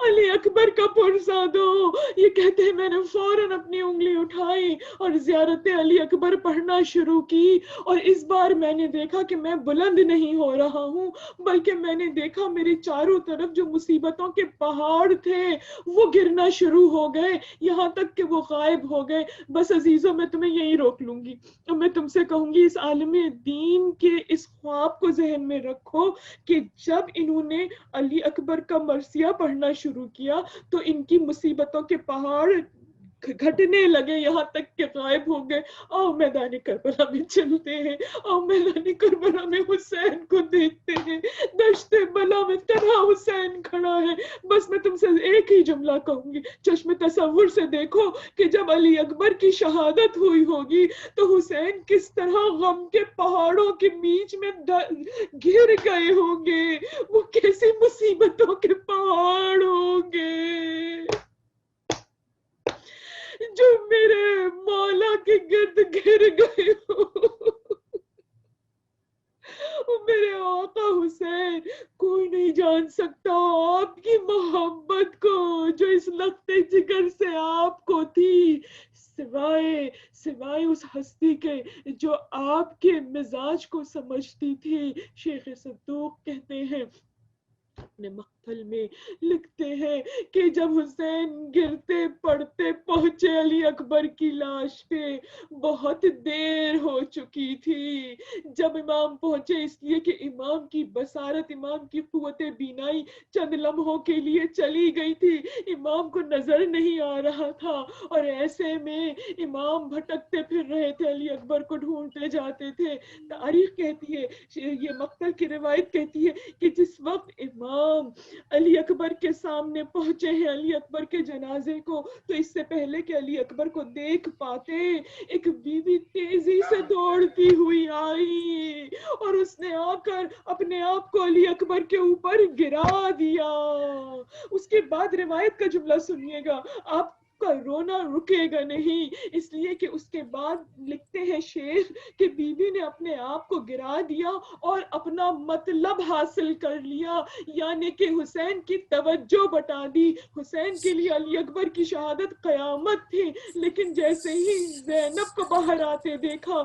علی اکبر کا پرسہ دو۔ یہ کہتے ہیں میں نے فوراً اپنی انگلی اٹھائی اور زیارت علی اکبر پڑھنا شروع کی، اور اس بار میں نے دیکھا کہ میں بلند نہیں ہو رہا ہوں، بلکہ میں نے دیکھا میرے چاروں طرف جو مصیبتوں کے پہاڑ تھے وہ گرنا شروع ہو گئے، یہاں تک کہ وہ غائب ہو گئے۔ بس عزیزوں، میں تمہیں یہی روک لوں گی اور میں تم سے کہوں گی اس عالم دین کے اس خواب کو ذہن میں رکھو کہ جب انہوں نے علی اکبر کا مرثیہ پڑھنا شروع کیا تو ان کی مصیبتوں کے پہاڑ گھٹنے لگے، یہاں تک کہ غائب ہو گئے۔ آؤ میدان کربلا میں چلتے ہیں، آؤ میدان کربلا میں حسین کو دیکھتے ہیں، دشت بلا میں تنہا حسین کھڑا ہے۔ بس میں تم سے ایک ہی جملہ کہوں گی، چشم تصور سے دیکھو کہ جب علی اکبر کی شہادت ہوئی ہوگی تو حسین کس طرح غم کے پہاڑوں کے بیچ میں گر گئے ہوں گے، وہ کیسی مصیبتوں کے پہاڑ ہوں گے جو میرے مولا کے گرد گر گئے ہوں۔ میرے آقا حسین، کوئی نہیں جان سکتا آپ کی محبت کو جو اس لخت جگر سے سوائے اس ہستی کے جو آپ کے مزاج کو سمجھتی تھی. شیخ صدوق کہتے ہیں اپنے مقتل میں لکھتے ہیں کہ جب حسین گرتے پڑتے پہنچے علی اکبر کی لاش پہ بہت دیر ہو چکی تھی. جب امام پہنچے اس لیے کہ امام کی بصارت، امام کی قوت بینائی چند لمحوں کے لیے چلی گئی تھی، امام کو نظر نہیں آ رہا تھا، اور ایسے میں امام بھٹکتے پھر رہے تھے، علی اکبر کو ڈھونڈتے جاتے تھے. تاریخ کہتی ہے، یہ مقتل کی روایت کہتی ہے کہ جس وقت امام علی اکبر کے سامنے پہنچے ہیں علی اکبر کے جنازے کو، تو اس سے پہلے کہ علی اکبر کو دیکھ پاتے ایک بیوی تیزی سے دوڑتی ہوئی آئی اور اس نے آ کر اپنے آپ کو علی اکبر کے اوپر گرا دیا. اس کے بعد روایت کا جملہ سنیے گا، آپ کا رونا رکے گا نہیں، اس لیے کہ اس کے بعد لکھتے ہیں شیخ کہ بی بی نے اپنے آپ کو گرا دیا اور اپنا مطلب حاصل کر لیا، یعنی کہ حسین کی توجہ بٹا دی. حسین کے لیے علی اکبر کی شہادت قیامت تھی، لیکن جیسے ہی زینب کو باہر آتے دیکھا،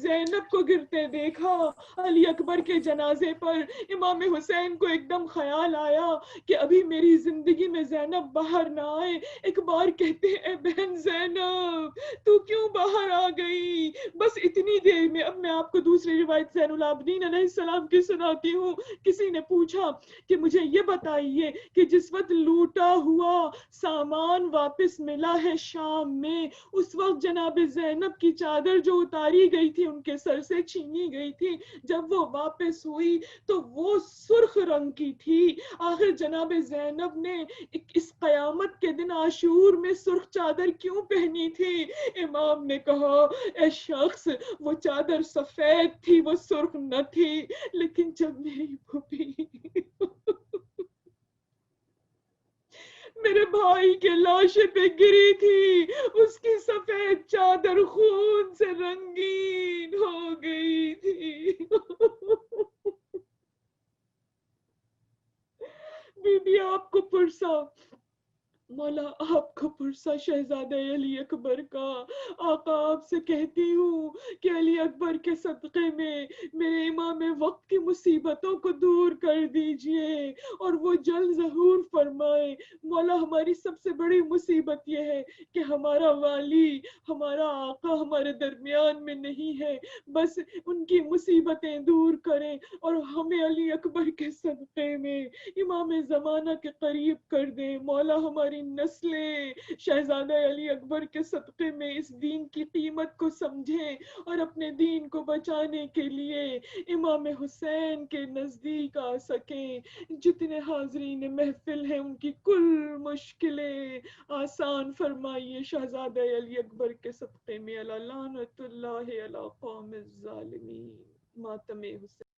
زینب کو گرتے دیکھا علی اکبر کے جنازے پر، امام حسین کو ایک دم خیال آیا کہ ابھی میری زندگی میں زینب باہر نہ آئے. ایک بار کہتے ہیں بہن زینب تو کیوں باہر آ گئی؟ بس اتنی دیر میں. اب میں آپ کو دوسری روایت زین العابدین علیہ السلام کی سناتی ہوں. کسی نے پوچھا کہ مجھے یہ بتائیے کہ جس وقت لوٹا ہوا سامان واپس ملا ہے شام میں، اس وقت جناب زینب کی چادر جو اتاری گئی تھی، ان کے سر سے چھینی گئی تھی، جب وہ واپس ہوئی تو وہ سرخ رنگ کی تھی. آخر جناب زینب نے اس قیامت کے دن عاشور میں سرخ چادر کیوں پہنی تھی؟ امام نے کہا اے شخص، وہ چادر سفید تھی، وہ سرخ نہ تھی. لیکن جب میری پھوپھی میرے بھائی کے لاشے پہ گری تھی، اس کی سفید چادر خون سے رنگین ہو گئی تھی. بی بی آپ کو پرسا، مولا آپ کو پرسا شہزادہ علی اکبر کا. آقا آپ سے کہتی ہوں کہ علی اکبر کے صدقے میں میرے امام وقت کی مصیبتوں کو دور کر دیجئے اور وہ جلد ظہور فرمائے. مولا ہماری سب سے بڑی مصیبت یہ ہے کہ ہمارا والی، ہمارا آقا ہمارے درمیان میں نہیں ہے. بس ان کی مصیبتیں دور کریں اور ہمیں علی اکبر کے صدقے میں امام زمانہ کے قریب کر دیں. مولا ہماری نسلیں شہزادہ علی اکبر کے صدقے میں اس دین کی قیمت کو سمجھیں اور اپنے دین کو بچانے کے لیے امام حسین کے نزدیک آ سکیں. جتنے حاضرین محفل ہیں ان کی کل مشکلیں آسان فرمائیے شہزادہ علی اکبر کے صدقے میں. لعنت اللہ علی قوم الظالمین. ماتم حسین.